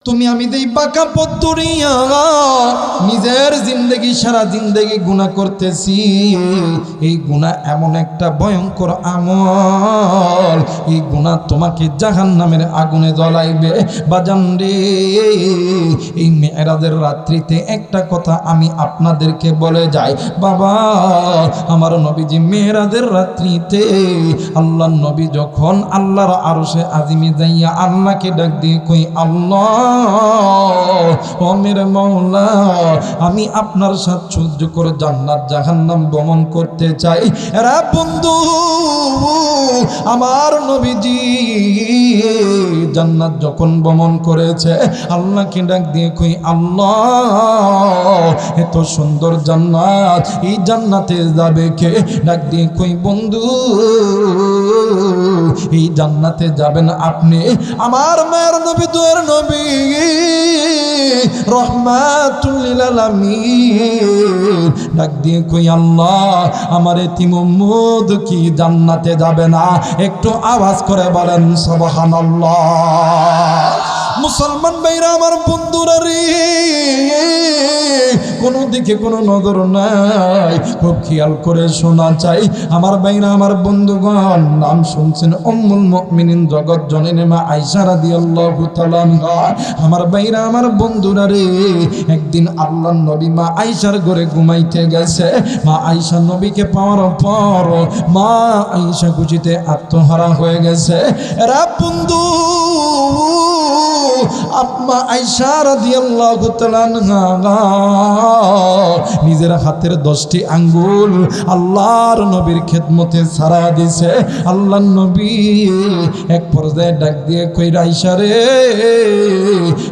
তুমি আমি দেই বাঁকা পথ ধরিয়া নিজের জিন্দগি সারা জিন্দগি গুনাহ করতেছি। এই গুনাহ এমন একটা ভয়ঙ্কর আমল, এই গুনাহ তোমাকে জাহান্নামের আগুনে জ্বলাইবে। বাজান রে, এই মেরাজের রাত্রিতে একটা কথা আমি আপনাদেরকে বলে যাই বাবা, আমার নবীজি মেরাজের রাত্রিতে আল্লাহর নবী যখন আল্লাহর আরশে আজিমে যাইয়া আল্লাহকে ডাক দিয়ে কই, আল্লাহ ও মেরে মাওলা, আমি আপনার সাথে সহ্য করে জান্নাত জাহান্নাম ভ্রমণ করতে চাই। এরা বন্ধু, আমার নবীজি জান্নাত যখন ভ্রমণ করেছে আল্লাহকে ডাক দিয়ে কই, আল্লাহ এত সুন্দর জান্নাত, এই জান্নাতে যাবে কে? ডাক দিয়ে কই, বন্ধু এই জান্নাতে যাবেন আপনি। আমার মায়ের নবী, দোয়ের নবী, রহমাতুল লিল আলামিন ডাক দিয়ে কই, আল্লাহ আমার এতিম উম্মত কি জান্নাতে যাবে না? একটু আওয়াজ করে বলেন সুবহানাল্লাহ। মুসলমান ভাইরা আমার বন্ধুরা রে, কোনো দিকে কোনো নজর নাই, খুব খেয়াল করে শোনা চাই আমার ভাইরা আমার বন্ধুগণ। নাম শুনছেন উম্মুল মুমিনিন জগৎ জননী মা আয়েশা রাদিয়াল্লাহু তাআলা আনহা। আমার ভাইরা আমার বন্ধুরা রে, একদিন আল্লাহর নবী মা আয়েশার ঘরে ঘুমাইতে গেছে। মা আয়েশা নবীকে পাওয়ার পর মা আয়েশা খুশিতে আত্মহারা হয়ে গেছে। এরা বন্ধু, আম্মা আয়েশা রাদিয়াল্লাহু তাআলা আনহা নিজের হাতের 10টি আঙ্গুল আল্লাহর নবীর খেদমতে ছাড়া দিছে। আল্লাহর নবী এক পর্যায়ে ডাক দিয়ে কই, আয়েশা রে,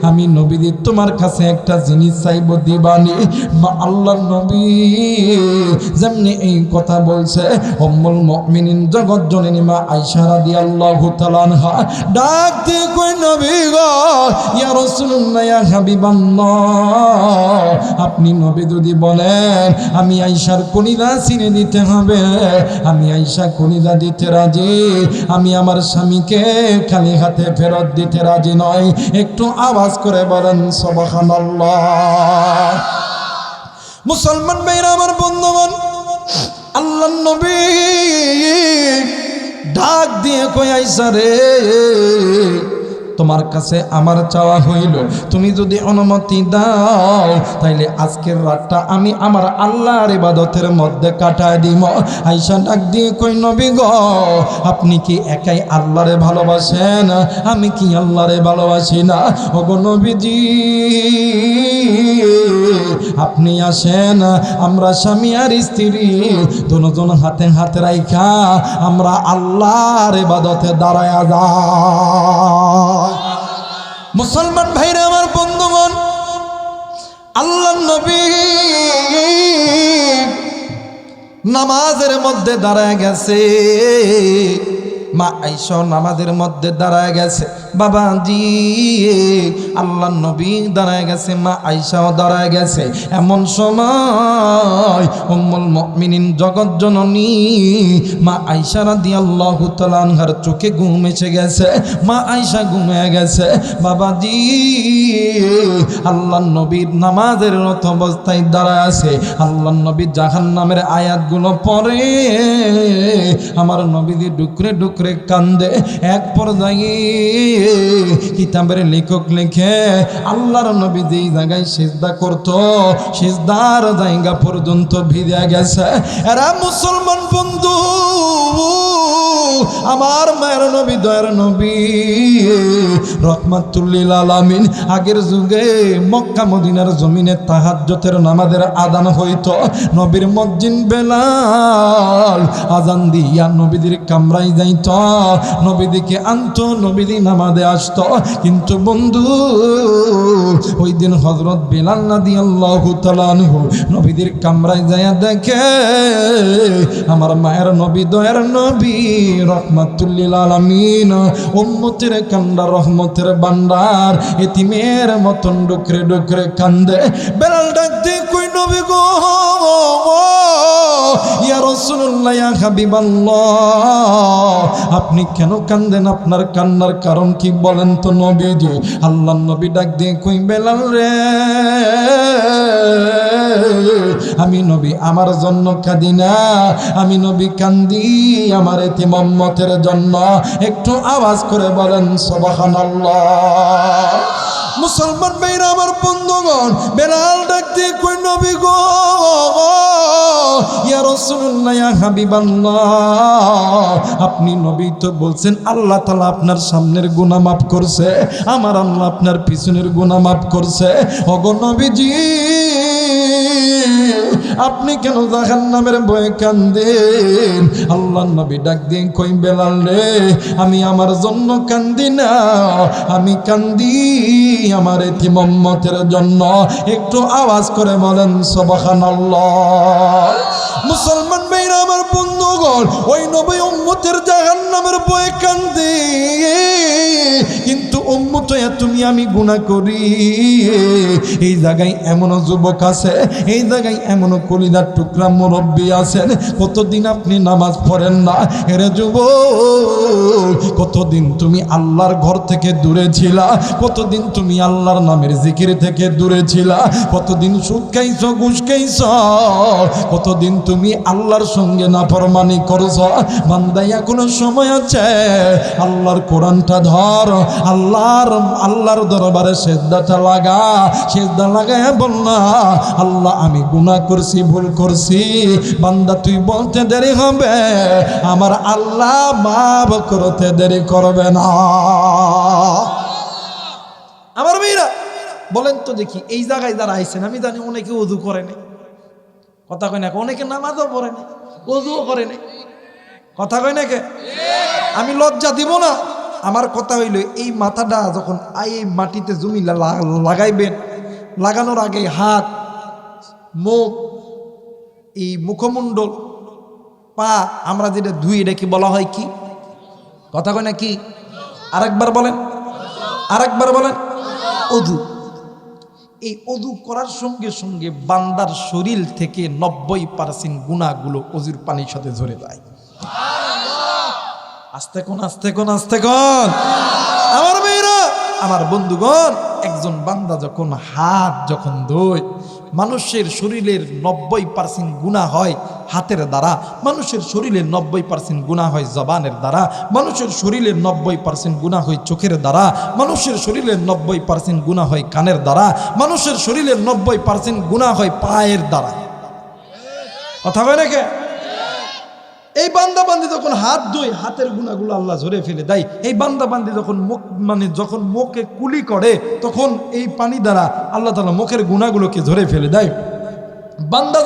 আমি নবীজি তোমার কাছে একটা জিনিস চাইব, দিবানি? মা আল্লাহর নবী যেমনি এই কথা বলছে, উম্মুল মুমিনিন জগৎ জননী মা আয়েশা রাদিয়াল্লাহু তাআলা আনহা ডাক দিয়ে কই, নবী গো, ইয়া রাসূলুল্লাহ, ইয়া হাবিবাল্লাহ, আপনি নবী যদি বলেন আমি আয়েশার কলিজা ছিঁড়ে দিতে হবে, আমি আয়েশা কলিজা দিতে রাজি, আমি আমার স্বামীকে খালি হাতে ফেরত দিতে রাজি নয়। একটু আওয়াজ করে বলেন সুবহানাল্লাহ। মুসলমান ভাইরা আমার বন্ধুগণ, আল্লাহর নবী ডাক দিয়ে কই, আয়েশা রে, তোমার কাছে আমার চাওয়া হইল, তুমি যদি অনুমতি দাও তাইলে আজকের রাতটা আমি আমার আল্লাহর ইবাদতের মধ্যে কাটায় দিব। আয়েশা ডাক দিয়ে কই, নবী গো, আপনি কি একাই আল্লাহরে ভালোবাসেন? আমি কি আল্লাহরে ভালোবাসি না? ওগো নবীজি, আপনি আসেন, আমরা স্বামী আর স্ত্রী দুজন হাতে হাতে রাইখা আমরা আল্লাহর ইবাদতে দাঁড়ায় যাই। মুসলমান ভাইরা আমার বন্ধুগণ, আল্লাহর নবী নামাজের মধ্যে দাঁড়ায় গেছে। মা আয়েশা নামাজের মধ্যে দাঁড়ায় গেছে। বাবাজি, আল্লাহর নবী দাঁড়ায় গেছে, মা আয়েশাও দাঁড়ায় গেছে। এমন সময় উম্মুল মুমিনিন জগৎ জননী মা আয়েশা রাদিয়াল্লাহু তাআলা আনহার চোখে ঘুম এসে গেছে। মা আয়েশা ঘুমিয়ে গেছে। বাবাজি, আল্লাহর নবীর নামাজের রত অবস্থায় দাঁড়ায় আছে। আল্লাহর নবী জাহান্নামের আয়াতগুলো পড়ে, আমার নবীজি ডুকরে ডুকরে কান্দে। এক পর্যায়ে কিতাবের লেখক লেখে, আল্লাহর নবী যেই জায়গায় সিজদা করত সিজদার জায়গা পর্যন্ত ভিজে গেছে। এরা মুসলমান বন্ধু, আমার মায়ের নবী, দয়ার নবী, রহমাতুল লিল আলামিন, আগের যুগে মক্কা মদিনার জমিনে তাহাজ্জুদের নামাজের আযান হইতো। নবীর মুয়াজ্জিন বেলাল আযান দিয়া নবীদের কামরায় যাইত, নবীদিকে আনতো, নবীদি নামাজে আসতো। কিন্তু বন্ধু, ওই দিন হযরত বেলাল রাদিয়াল্লাহু তাআলা আনহু নবীদের কামরায় যায়া দেখে আমার মায়ের নবী, দয়ার নবী, রহমাতুল লিল আলামিন, উম্মতের কান্দা রহমতের ভান্ডার, এতিমের মতন ডুকরে ডুকরে কান্দে। বেলাল ডাক দিয়ে কই, নবী গো, ইয়া রাসূলুল্লাহ, ইয়া হাবিবাল্লাহ, আপনি কেন কান্দেন? আপনার কান্নার কারণ কি বলেন তো নবীজি? আল্লাহর নবী ডাক দিয়ে কই বেলাল রে, আমি নবী আমার জন্য কাঁদি না, আমি নবী কান্দি আমার এতিম উম্মতের জন্য। একটু আওয়াজ করে বলেন সুবহানাল্লাহ। মুসলমান ভাইরা আমার বন্ধুগণ, বেলাল ডাক দিয়ে কই নবী গো, ইয়া রাসূলুল্লাহ, ইয়া হাবিবাল্লাহ, আপনি নবী তো বলছেন আল্লাহ তাআলা আপনার সামনের গুনাহ মাফ করছে, আমার আল্লাহ আপনার পিছনের গুনাহ মাফ করছে। ওগো নবীজি, আপনি কেন জাহান্নামের ভয়ে কান্দেন? আল্লাহর নবী ডাক দিয়ে কই বেলাল রে, আমি আমার জন্য কান্দি না, আমি কান্দি আমার এতিম উম্মতের জন্য। একটু আওয়াজ করে বলেন সুবহানাল্লাহ। মুসলমান ভাইরা আমার বন্ধুগণ, ওই নবী উম্মতের জাহান্নামের ভয়ে কান্দে, কিন্তু উম্মত তুমি আমি গুনাহ করি। এই জায়গায় এমন যুবক আছে, এই জায়গায় এমন কলিজার টুকরা মুরব্বী আছেন, কতদিন আপনি নামাজ পড়েন না? এরে যুবক, কতদিন তুমি আল্লাহর ঘর থেকে দূরে ছিলা, কতদিন তুমি আল্লাহর নামের জিকির থেকে দূরে ছিলা, কতদিন সুদ খাইছো, ঘুষ খাইছো, কতদিন তুমি আল্লাহর সঙ্গে নাফরমানি করছো। বান্দা এখনো সময় আছে, আল্লাহর কোরআনটা ধর, আল্লাহর দরবারে সিজদাটা লাগা, সিজদা লাগায় বল না, আল্লাহ আমি গুনাহ করছি, ভুল করছি। বান্দা তুই বলতে দেরি হবে, আমার আল্লাহ মাফ করতে দেরি করবে না। আমার মেয়েরা বলেন তো দেখি, এই জায়গায় যারা আইছেন, আমি জানি অনেকে ওযু করে নাই, কথা কয় না, অনেকে নামাজও পড়ে নাই, ওযুও করে নাই, কথা কয় নাকি? আমি লজ্জা দিব না। আমার কথা হইল, এই মাথাটা যখন এই মাটিতে জমি লাগাইবেন, লাগানোর আগে হাত, মুখ, এই মুখমণ্ডল, পা, আমরা যেটা ধুই, এটা কি বলা হয় কি? কথা কয় না কি? আরেকবার বলেন, আরেকবার বলেন, ওযু। এই ওযু করার সঙ্গে সঙ্গে বান্দার শরীর থেকে 90% গুনাহগুলো ওযুর পানির সাথে ঝরে যায়। আস্তে কোন, আস্তে কোন, আস্তে কোন। আমার মেয়েরা, আমার বন্ধুগণ, একজন বান্দা যখন হাত যখন ধোয়, মানুষের শরীরের 90% গুনাহ হয় হাতের দ্বারা, মানুষের শরীরের 90% গুনাহ হয় জবানের দ্বারা, মানুষের শরীরের 90% গুনাহ হয় চোখের দ্বারা, মানুষের শরীরের 90% গুনাহ হয় কানের দ্বারা, মানুষের শরীরের 90% গুনাহ হয় পায়ের দ্বারা। কথা কয় নাকি? এই বান্দা বান্দি যখন হাত ধুই, হাতের গুনাহগুলো আল্লাহ ঝরে ফেলে দেয়। এই বান্দা বান্দি যখন মুখ, যখন মুখে কুলি করে, তখন এই পানি দ্বারা আল্লাহ তাআলা মুখের গুনাহগুলোকে ঝরে ফেলে দেয়। বান্দা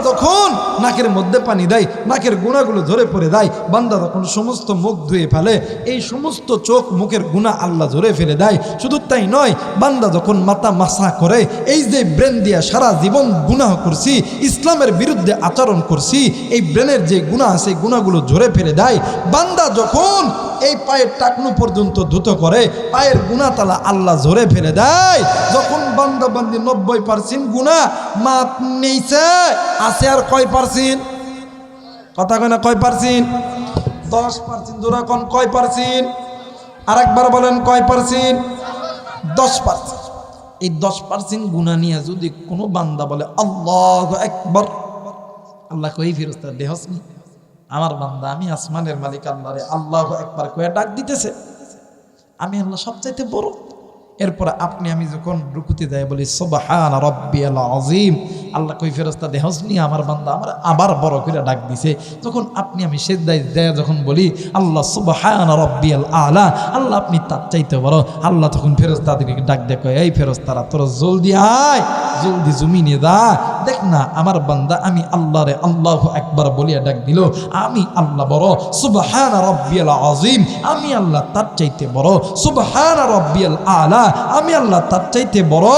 যখন নাকের মধ্যে পানি দেয়, নাকের গুনাহগুলো ঝরে পড়ে দেয়। বান্দা যখন সমস্ত মুখ ধুয়ে ফেলে, এই সমস্ত চোখ মুখের গুনাহ আল্লাহ ঝরে ফেলে দেয়। শুধু তাই নয়, বান্দা যখন মাথা মাসা করে, এই যে ব্রেন দিয়ে সারা জীবন গুনাহ করছি, ইসলামের বিরুদ্ধে আচরণ করছি, এই ব্রেনের যে গুনাহ আছে, গুনাহগুলো ঝরে ফেলে দেয়। বান্দা যখন এই পায়ের টাকনু পর্যন্ত ধুত করে, পায়ের গুনাহ তালা আল্লাহ ঝরে ফেলে দেয়। যখন বান্দা বান্দি 90% গুনাহ মাপ নেইছে, আছে আর কয় পার্সেন্ট? কথা কয় না, কয় পার্সেন্ট? 10%। জোরা কোন, কয় পার্সেন্ট? আরেকবার বলেন, কয় পার্সেন্ট? 10%। এই 10% গুনাহ নিয়ে যদি কোনো বান্দা বলে আল্লাহু আকবার, আল্লাহ কই ফেরেশতা দেহসনি, আমার বান্দা, আমি আসমানের মালিক আল্লাহরে আল্লাহু আকবার কয়ে ডাক দিতেছে, আমি আল্লাহ সবচাইতে বড়। এরপর আপনি আমি যখন রুকুতে যাই বলি সুবহান রাব্বিয়াল আযীম, আল্লাহ কই ফেরেশতা দেহসনি, আমার বান্দা আমার আবার বড় করে ডাক দিছে। যখন আপনি আমি সিজদায় যায় যখন বলি আল্লাহ সুবহান রাব্বিয়াল আলা, আল্লাহ আপনি তার চাইতে বড়, আল্লাহ তখন ফেরেশতাদেরকে ডাক দেয়, কয় এই ফেরেশতারা তোরা জলদি আয়, জলদি জমিনে যা, দেখ না আমার বান্দা আমি আল্লাহরে আল্লাহু আকবার বলিয়া ডাক দিল, আমি আল্লাহ বড়, সুবহান রাব্বিয়াল আযীম, আমি আল্লাহ তার চাইতে বড়, সুবহান রাব্বিয়াল আলা, আমি আল্লাহ তার চাইতে বড়।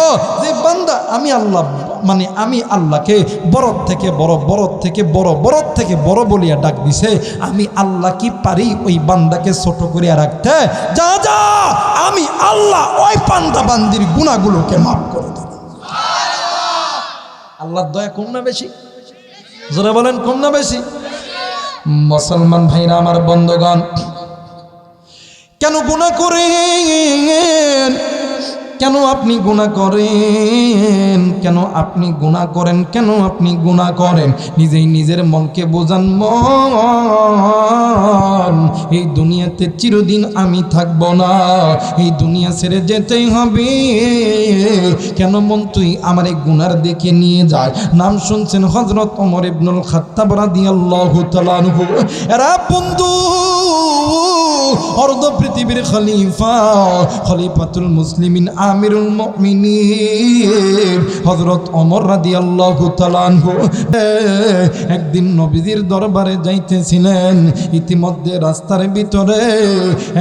যে বান্দা আমি আল্লাহ, মানে আমি আল্লাহকে বড় থেকে বড়, বড় থেকে বড়, বড় থেকে বড় বলিয়া ডাক দিছে, আমি আল্লাহ কি পারি ওই বান্দাকে ছোট করিয়া রাখতে? যা যা, আমি আল্লাহ ওই বান্দা বান্দির গুনাহগুলোকে মাফ করে দেব। আল্লাহর দয়া কম না বেশি? জোরে বলেন, কম না বেশি? মুসলমান ভাইরা আমার বন্ধুগণ, কেন গুনাহ করেন? কেন আপনি গুনাহ করেন? কেন আপনি গুনাহ করেন? কেন আপনি গুনাহ করেন? নিজেই নিজের মনকে বোঝান, মন এই দুনিয়াতে চিরদিন আমি থাকবো না, এই দুনিয়া ছেড়ে যেতেই হবে। কেন মন তুই আমার এই গুনার দিকে নিয়ে যায়? নাম শুনছেন হযরত ওমর ইবনুল খাত্তাব রাদিয়াল্লাহু তাআলা আনহু। এরা বন্ধু অর্ধ পৃথিবীর খলিফা, খলিফাতুল মুসলিমিন, আমিরুল মুমিনিন হযরত ওমর রাদিয়াল্লাহু তাআলা আনহু একদিন নবীজির দরবারে যাইতেছিলেন। ইতিমধ্যে রাস্তার ভিতরে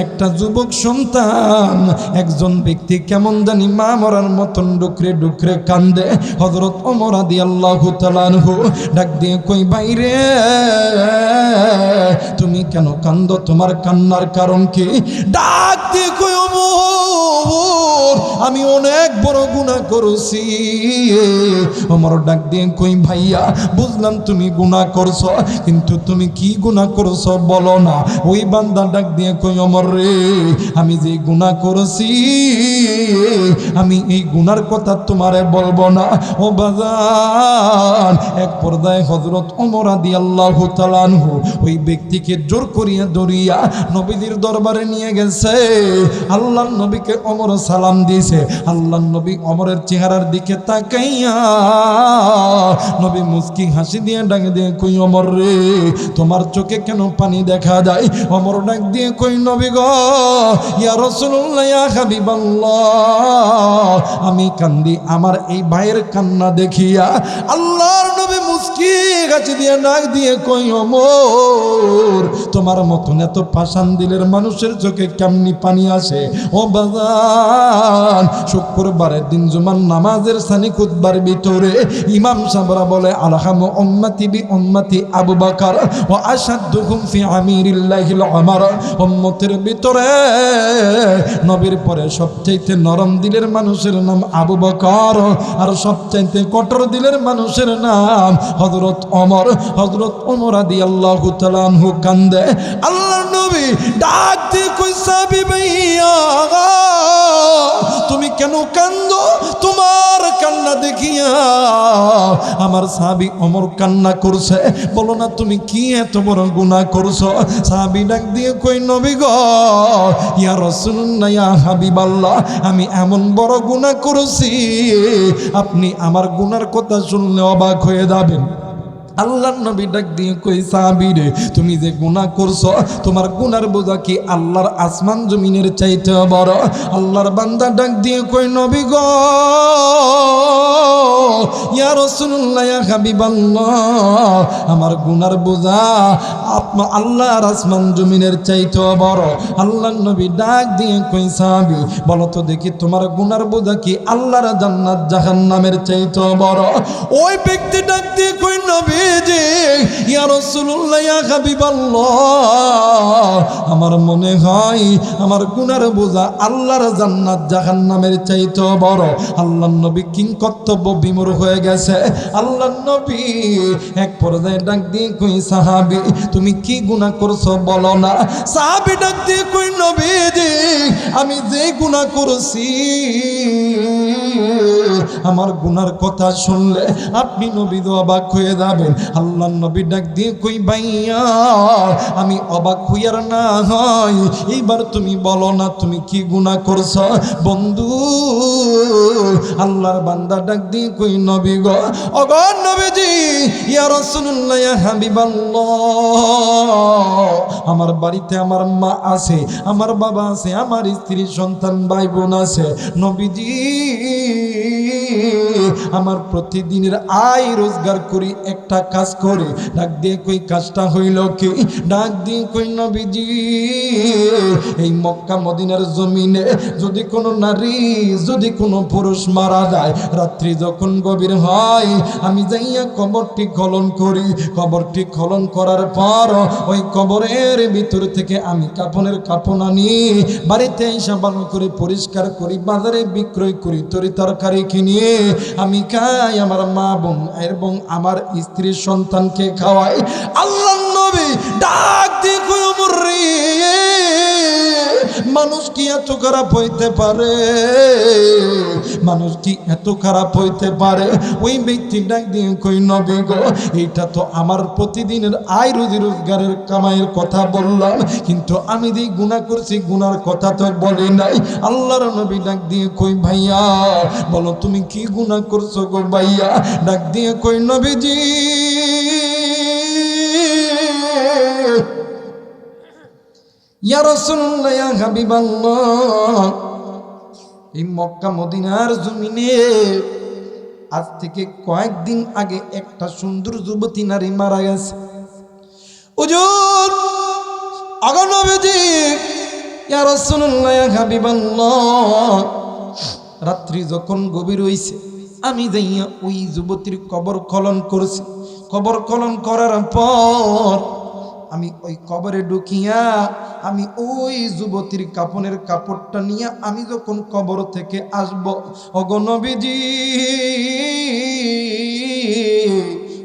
একটা যুবক সন্তান, একজন ব্যক্তি কেমন জানি মা মরার মতন ডুকরে ডুকরে কান্দে। হযরত ওমর রাদিয়াল্লাহু তাআলা আনহু ডাক দিয়ে কই, বাইরে তুমি কেন কান্দো? তোমার কান্নার কারণ কি? ডাক দিয়ে কই, ওমর আমি অনেক বড় গুনাহ করেছি। ওমর ডাক দিয়ে কই, ভাইয়া বুঝলাম তুমি গুনাহ করছো, কিন্তু তুমি কি গুনাহ করছো বলো না। ওই বান্দা ডাক দিয়ে কই, ওমর রে, আমি যে গুনাহ করেছি আমি এই গুনার কথা তোমারে বলবো না। ও বাজান, এক পর্দায় হযরত ওমর রাদিয়াল্লাহু তাআলা আনহু ওই ব্যক্তিকে জোর করিয়া ধরিয়া নবীজির দরবারে নিয়ে গেছে। আল্লাহর নবীকে ওমর সালাম দিয়েছে। আল্লাহর নবী ওমরের চেহারার দিকে তাকাইয়া নবী মুস্কি হাসি দিয়ে ডাক দিয়ে কই, ওমর রে, তোমার চোখে কেন পানি দেখা যায়? ওমর ডাক দিয়ে কই, নবী গো, ইয়া রাসূলুল্লাহ, ইয়া হাবিবাল্লাহ, আমি কান্দি আমার এই ভাইয়ের কান্না দেখিয়া। আল্লাহর নবী মুস্কি হাসি দিয়ে ডাক দিয়ে কই, ওমর তোমার মতন এত পাষাণ দিলের মানুষের চোখে কেমনি পানি আসে? ও বাজান, শুক্রবারের দিন জুমার নামাজের সানি খুতবার ভিতরে ইমাম সাহেবরা বলে, আরহামু উম্মতি বি উম্মতি আবু বকর ওয়া আশাদ্দুহুম ফি আমিরিল্লাহিল উমর। উম্মতের ভিতরে নবীর পরে সবচাইতে নরম দিলের মানুষের নাম আবু বকর, আর সবচাইতে কঠোর দিলের মানুষের নাম হযরত ওমর। হযরত ওমর রাদিয়াল্লাহু তাআলা আনহু কান্দে। আল্লাহর নবী ডাক দিয়ে কই, সাহাবী ভাইয়া তুমি কেন কান্দো? তোমার কান্না দেখিয়া আমার সাহাবী ওমর কান্না করছে। বলো না তুমি কি এত বড় গুনাহ করছো? সাহাবী ডাক দিয়ে কই, নবী গো, ইয়া রাসূলুল্লাহ, ইয়া হাবিবাল্লাহ, আমি এমন বড় গুনাহ করেছি আপনি আমার গুনার কথা শুনলে অবাক হয়ে যাবেন। আল্লাহর নবী ডাক দিয়ে কই, সাহাবী রে, তুমি যে গুনাহ করছো তোমার গুনার বোঝা কি আল্লাহর আসমান জমিনের চাইতে বড়? আল্লাহর বান্দা ডাক দিয়ে কই, নবী গো, ইয়া রাসূলুল্লাহ, ইয়া হাবিবাল্লাহ, আমার গুনার বোঝা আল্লাহর আসমান জমিনের চাইতে বড়। আল্লাহর নবী ডাক দিয়ে কই, সাহাবী বলো তো দেখি তোমার গুনার বোঝা কি আল্লাহর জান্নাত জাহান্নামের চাইতে বড়? ওই ব্যক্তি ডাক দিয়ে কই, নবী জি, ইয়া রাসূলুল্লাহ, ইয়া হাবিবাল্লাহ, আমার মনে হয় আমার গুনার বোঝা আল্লাহর জান্নাত জাহান্নামের চাইতে বড়। আল্লাহর নবী কিং কর্তব্য বিমূঢ় হয়ে গেছে। আল্লাহর নবী এক পর্যায়ে ডাক দিয়ে কই, সাহাবী তুমি কি গুনাহ করছো বলো না। সাহাবী ডাক দিয়ে কই, নবী জি, আমি যে গুনাহ করেছি আমার গুনার কথা শুনলে আপনি নবী অবাক হয়ে যাবেন। আল্লাহর নবী ডাক দিয়ে কই, ভাইয়া আমি অবাক হইয়ার না হয় এইবার তুমি বলো না তুমি কি গুনাহ করছো? বন্ধু আল্লাহর বান্দা ডাক দিয়ে কই, নবী গো, ওগো নবীজি, ইয়া রাসূলুল্লাহ, ইয়া হাবিবাল্লাহ, আমার বাড়িতে আমার মা আছে, আমার বাবা আছে, আমার স্ত্রী সন্তান ভাই বোন আছে। নবীজি আমার প্রতিদিনের আয় রোজগার করি, একটা কাজ করে। ডাক দিয়ে কই, কাজটা হইল কি? ডাক দিয়ে কই, নবীজি এই মক্কা মদিনার জমিনে যদি কোনো নারী, যদি কোনো পুরুষ মারা যায়, রাত্রি যখন গভীর হয় আমি যাইয়া কবরটি খনন করি। কবরটি খনন করার পর ওই কবরের ভিতর থেকে আমি কাফনের কাফন আনি, বাড়িতে এসে ভালো করে পরিষ্কার করি, বাজারে বিক্রয় করি, তরি তরকারি কিনিয়ে আমি খাই, আমার মা বোন এবং আমার স্ত্রীর সন্তানকে খাওয়াই। আল্লাহর নবী ডাক দিয়ে কই, ওমর রে, মানুষ কি এত খারাপ হইতে পারে? মানুষ কি এত খারাপ হইতে পারে? ওই ব্যক্তি ডাক দিয়ে কই নবী গো, এইটা তো আমার প্রতিদিনের আয় রুজি রোজগারের কামাইয়ের কথা বললাম, কিন্তু আমি যে গুনাহ করছি গুনার কথা তো বলি নাই। আল্লাহর নবী ডাক দিয়ে কই ভাইয়া বলো তুমি কি গুনাহ করছো গো ভাইয়া? ডাক দিয়ে কই নবীজি ইয়া রাসূলুল্লাহ ইয়া হাবিবাল্লাহ, এই মক্কা মদিনার জমিনে আজ থেকে কয়েকদিন আগে একটা সুন্দর যুবতী নারী মারা গেছে। হুজুর আগো নবীজি ইয়া রাসূলুল্লাহ ইয়া হাবিবাল্লাহ, রাত্রি যখন গভীর হইছে আমি যাইয়া ওই যুবতীর কবর খনন করছি। কবর খনন করার পর আমি ওই কবরে ঢুকিয়া আমি ওই যুবতীর কাফনের কাপড়টা নিয়ে আমি যখন কবর থেকে আসব, ওগো নবীজি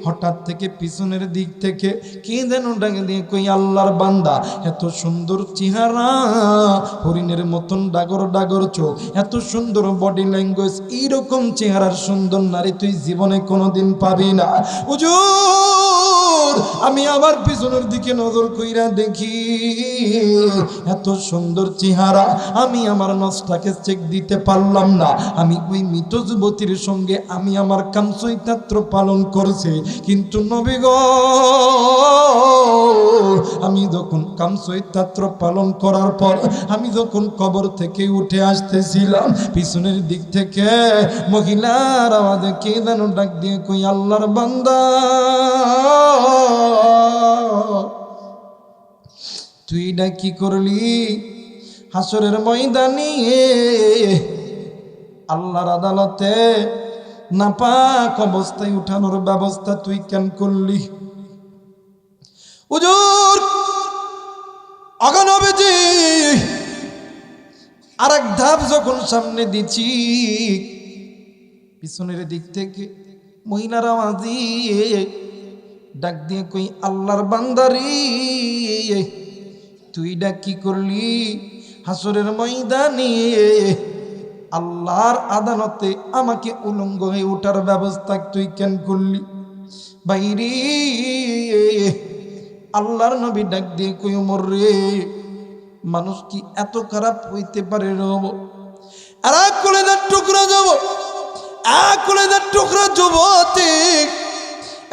হঠাৎ থেকে পিছনের দিক থেকে কে যেন ডাকে দিয়ে কই আল্লাহর বান্দা, এত সুন্দর চেহারা, হরিণের মতন ডাগর ডাগর চোখ, এত সুন্দর বডি ল্যাঙ্গুয়েজ, এইরকম চেহারার সুন্দর নারী তুই জীবনে কোনোদিন পাবি না। হুজুর আমি আবার পিছনের দিকে নজর কইরা দেখি এত সুন্দর চেহারা, আমি আমার নসটাকে চেক দিতে পারলাম না। আমি ওই মৃত যুবতীর সঙ্গে আমি আমার কামচৈতাত্র পালন করছি, কিন্তু নবী গো আমি যখন কামচৈতাত্র পালন করার পর আমি যখন কবর থেকে উঠে আসতেছিলাম, পিছনের দিক থেকে মহিলার আওয়াজে কে যেন ডাক দিয়ে কই আল্লাহর বান্দা তুই এটা কি করলি? হাসরের ময়দানে আল্লাহর আদালতে নাপাক অবস্থায় উঠানোর ব্যবস্থা তুই কেন করলি? হুজুর আগো নবীজি আরেক ধাপ যখন সামনে দিচ্ছি, পিছনের দিক থেকে মহিলার আওয়াজে ডাক দিয়ে কই আল্লাহর বান্দারি তুই এটা কি করলি? হাসরের ময়দানে আল্লাহর আদালতে আমাকে উলঙ্গ হয়ে ওঠার ব্যবস্থা তুই কেন করলি? বাইরে আল্লাহর নবী ডাক দিয়ে কই ওমর রে, মানুষ কি এত খারাপ হইতে পারে রে? আর কলেজার টুকরা যাব, কলেজার টুকরা যুবতী,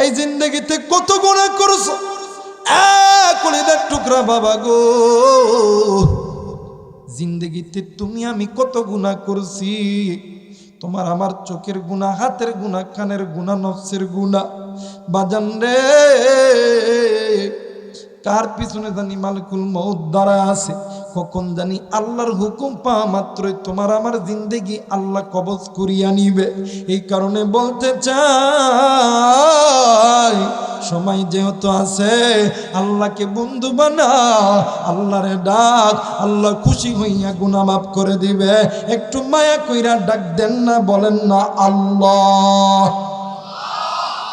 এই জিন্দগিতে কত গুনাহ করছো, কলেজার টুকরা বাবা গো, জিন্দগিতে তুমি আমি কত গুনাহ করছি। তোমার আমার চোখের গুনাহ, হাতের গুনাহ, কানের গুনাহ, নফসের গুনাহ। বাজান রে কার পিছনে জানি মালিকুল মউত দ্বারা আছে, কখন জানি আল্লাহর হুকুম পাওয়া মাত্রই তোমার আমার জিন্দেগি আল্লাহ কবজ করিয়া নিবে। এই কারণে বলতে চাই সময় যেহেতু আছে আল্লাহকে বন্ধু বানা, আল্লাহরে ডাক, আল্লাহ খুশি হইয়া গুনাহ মাফ করে দিবে। একটু মায়া কইরা ডাক দেন না, বলেন না আল্লাহ।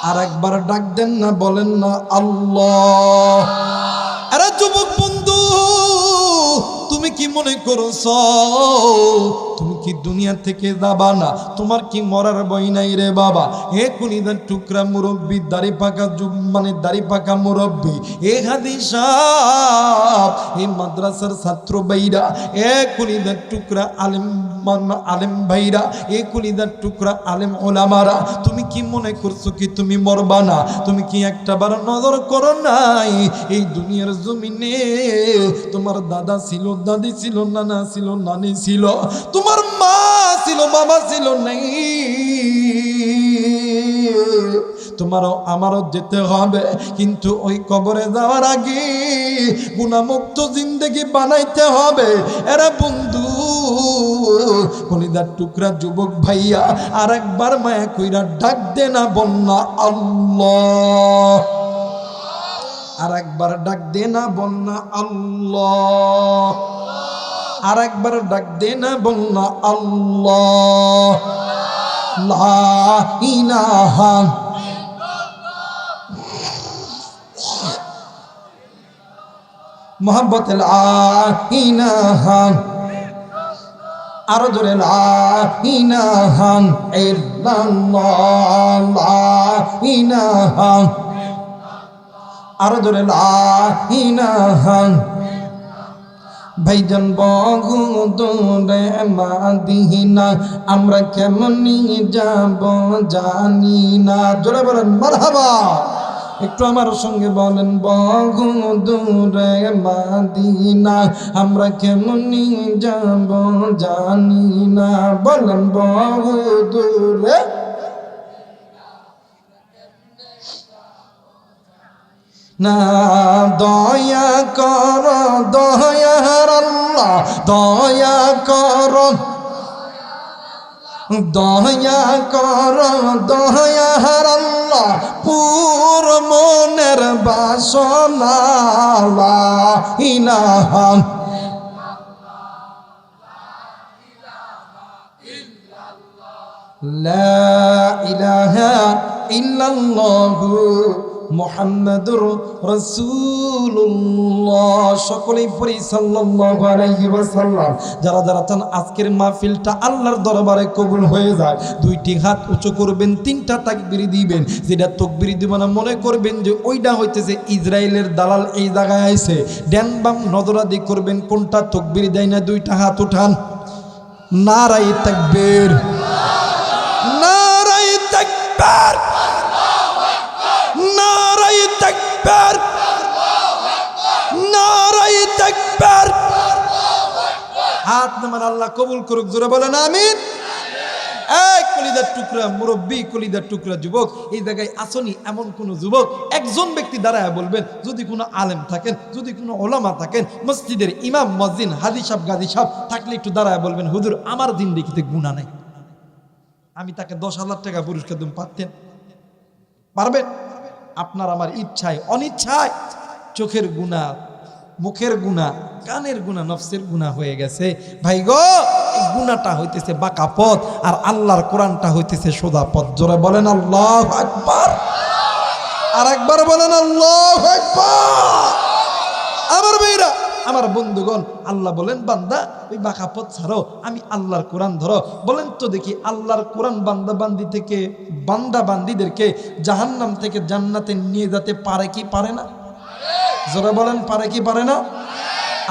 আর একবার ডাক দেন না, বলেন না আল্লাহ। আরে যুবক বন্ধু তুমি কি মনে করছো তুমি কি দুনিয়া থেকে যাবা না? তোমার কি মরার বই নাই রে বাবা? এ কুনিদার টুকরা মুরব্বী, দাড়ি পাকা মানে দাড়ি পাকা মুরব্বী, এ হাদিস সাহেব, এই মাদ্রাসার ছাত্র ভাইরা, এ কুনিদার টুকরা আলেম আলেম ভাইরা, এ কুনিদার টুকরা আলেম ওলামারা, তুমি কি মনে করছো কি তুমি মরবা না? তুমি কি একটাবার নজর করো নাই এই দুনিয়ার জমিনে তোমার দাদা ছিল, দাদি ছিল, নানা ছিল, নানি ছিল, তোমার মা ছিল, বাবা ছিল, নাই? তোমারও আমারও যেতে হবে, কিন্তু ওই কবরে যাওয়ার আগে গুনাহমুক্ত জিন্দেগি বানাইতে হবে। এরা বন্ধু কলিজার টুকরা যুবক ভাইয়া আর একবার মায়া কইরা ডাক দে না, বন্যা আল্লাহ। আর একবার ডাক দে না, বন্যা আল্লাহ। আর একবার ডাক দে না, বন্যা আল্লাহ। লা ইলাহা মোহাব্বত লা ইলাহা, আরো জোরে লা ইলাহা ইল্লাল্লাহ, লা ইলাহা, আরো জোরে লা ইলাহা। ভাইজান বহু দূরে মাদিনা, আমরা কেমনি যাব জানি না। জোরে বলেন মারহাবা। একটু আমার সঙ্গে বলেন, বহু দূরে মাদিনা, আমরা কেমনি যাব জানি না। বলেন বহু দূরে, না দয়া কর দয়ার আল্লাহ, দয়া কর, দয়া কর দয়ার আল্লাহ, পুর মনের বাসনা লা ইলাহা, লা ইলাহা ইল্লাল্লাহু মুহাম্মাদুর রাসূলুল্লাহ। সকলেই পড়ি সাল্লাল্লাহু আলাইহি ওয়াসাল্লাম। যারা যারা চান আজকের মাহফিলটা আল্লাহর দরবারে কবুল হয়ে যায়, দুইটি হাত উঁচু করবেন, তিনটা তাকবীর দিবেন। যেটা তাকবীর দিব না মনে করবেন যে ওইটা হইতেছে ইসরায়েলের দালাল এই জায়গায় আইছে, ডান বাম নজরাদি করবেন কোনটা তাকবীর দেয় না। দুইটা হাত উঠান, নারায়ে তাকবীর, নারায়ে তাকবীর, নারায়ে তাকবীর, নারায়ে তাকবীর। হাত নামান, আল্লাহ কবুল করুক। জোরে বলেন আমিন। এই কলিদার টুকরা মুরব্বী, কলিদার টুকরা যুবক, এই জায়গায় আসনি এমন কোন যুবক একজন ব্যক্তি দাঁড়ায় বলবেন, যদি কোনো আলেম থাকেন, যদি কোনো ওলামা থাকেন, মসজিদের ইমাম মুয়াজ্জিন হাজি সাহেব গাজী সাহেব থাকলে একটু দাঁড়ায় বলবেন, হুজুর আমার জিন্দেগিতে গুনাহ নাই, আমি তাকে 10,000 টাকা পুরস্কার দিন, পারতেন? পারবেন? আপনার আমার ইচ্ছায় অনিচ্ছায় চোখের গুনাহ, মুখের গুনাহ, কানের গুনাহ, নফসের গুনাহ হয়ে গেছে। ভাই গো, এই গুনাহটা হইতেছে বাঁকা পথ, আর আল্লাহর কোরআনটা হইতেছে সোজা পথ। জোরে বলেন আল্লাহু আকবার। আর একবার বলেন আল্লাহু আকবার। আমার ভাইরা, আমার বন্ধুগণ, আল্লাহ বলেন বান্দা ওই বাঁকা পথ ছাড়ো, আমি আল্লাহর কোরআন ধরো। বলেন তো দেখি, আল্লাহর কোরআন বান্দা বান্দি থেকে, বান্দা বান্দিদেরকে জাহান্নাম থেকে জান্নাতে নিয়ে যেতে পারে কি পারে না? জোরে বলেন, পারে কি পারে না?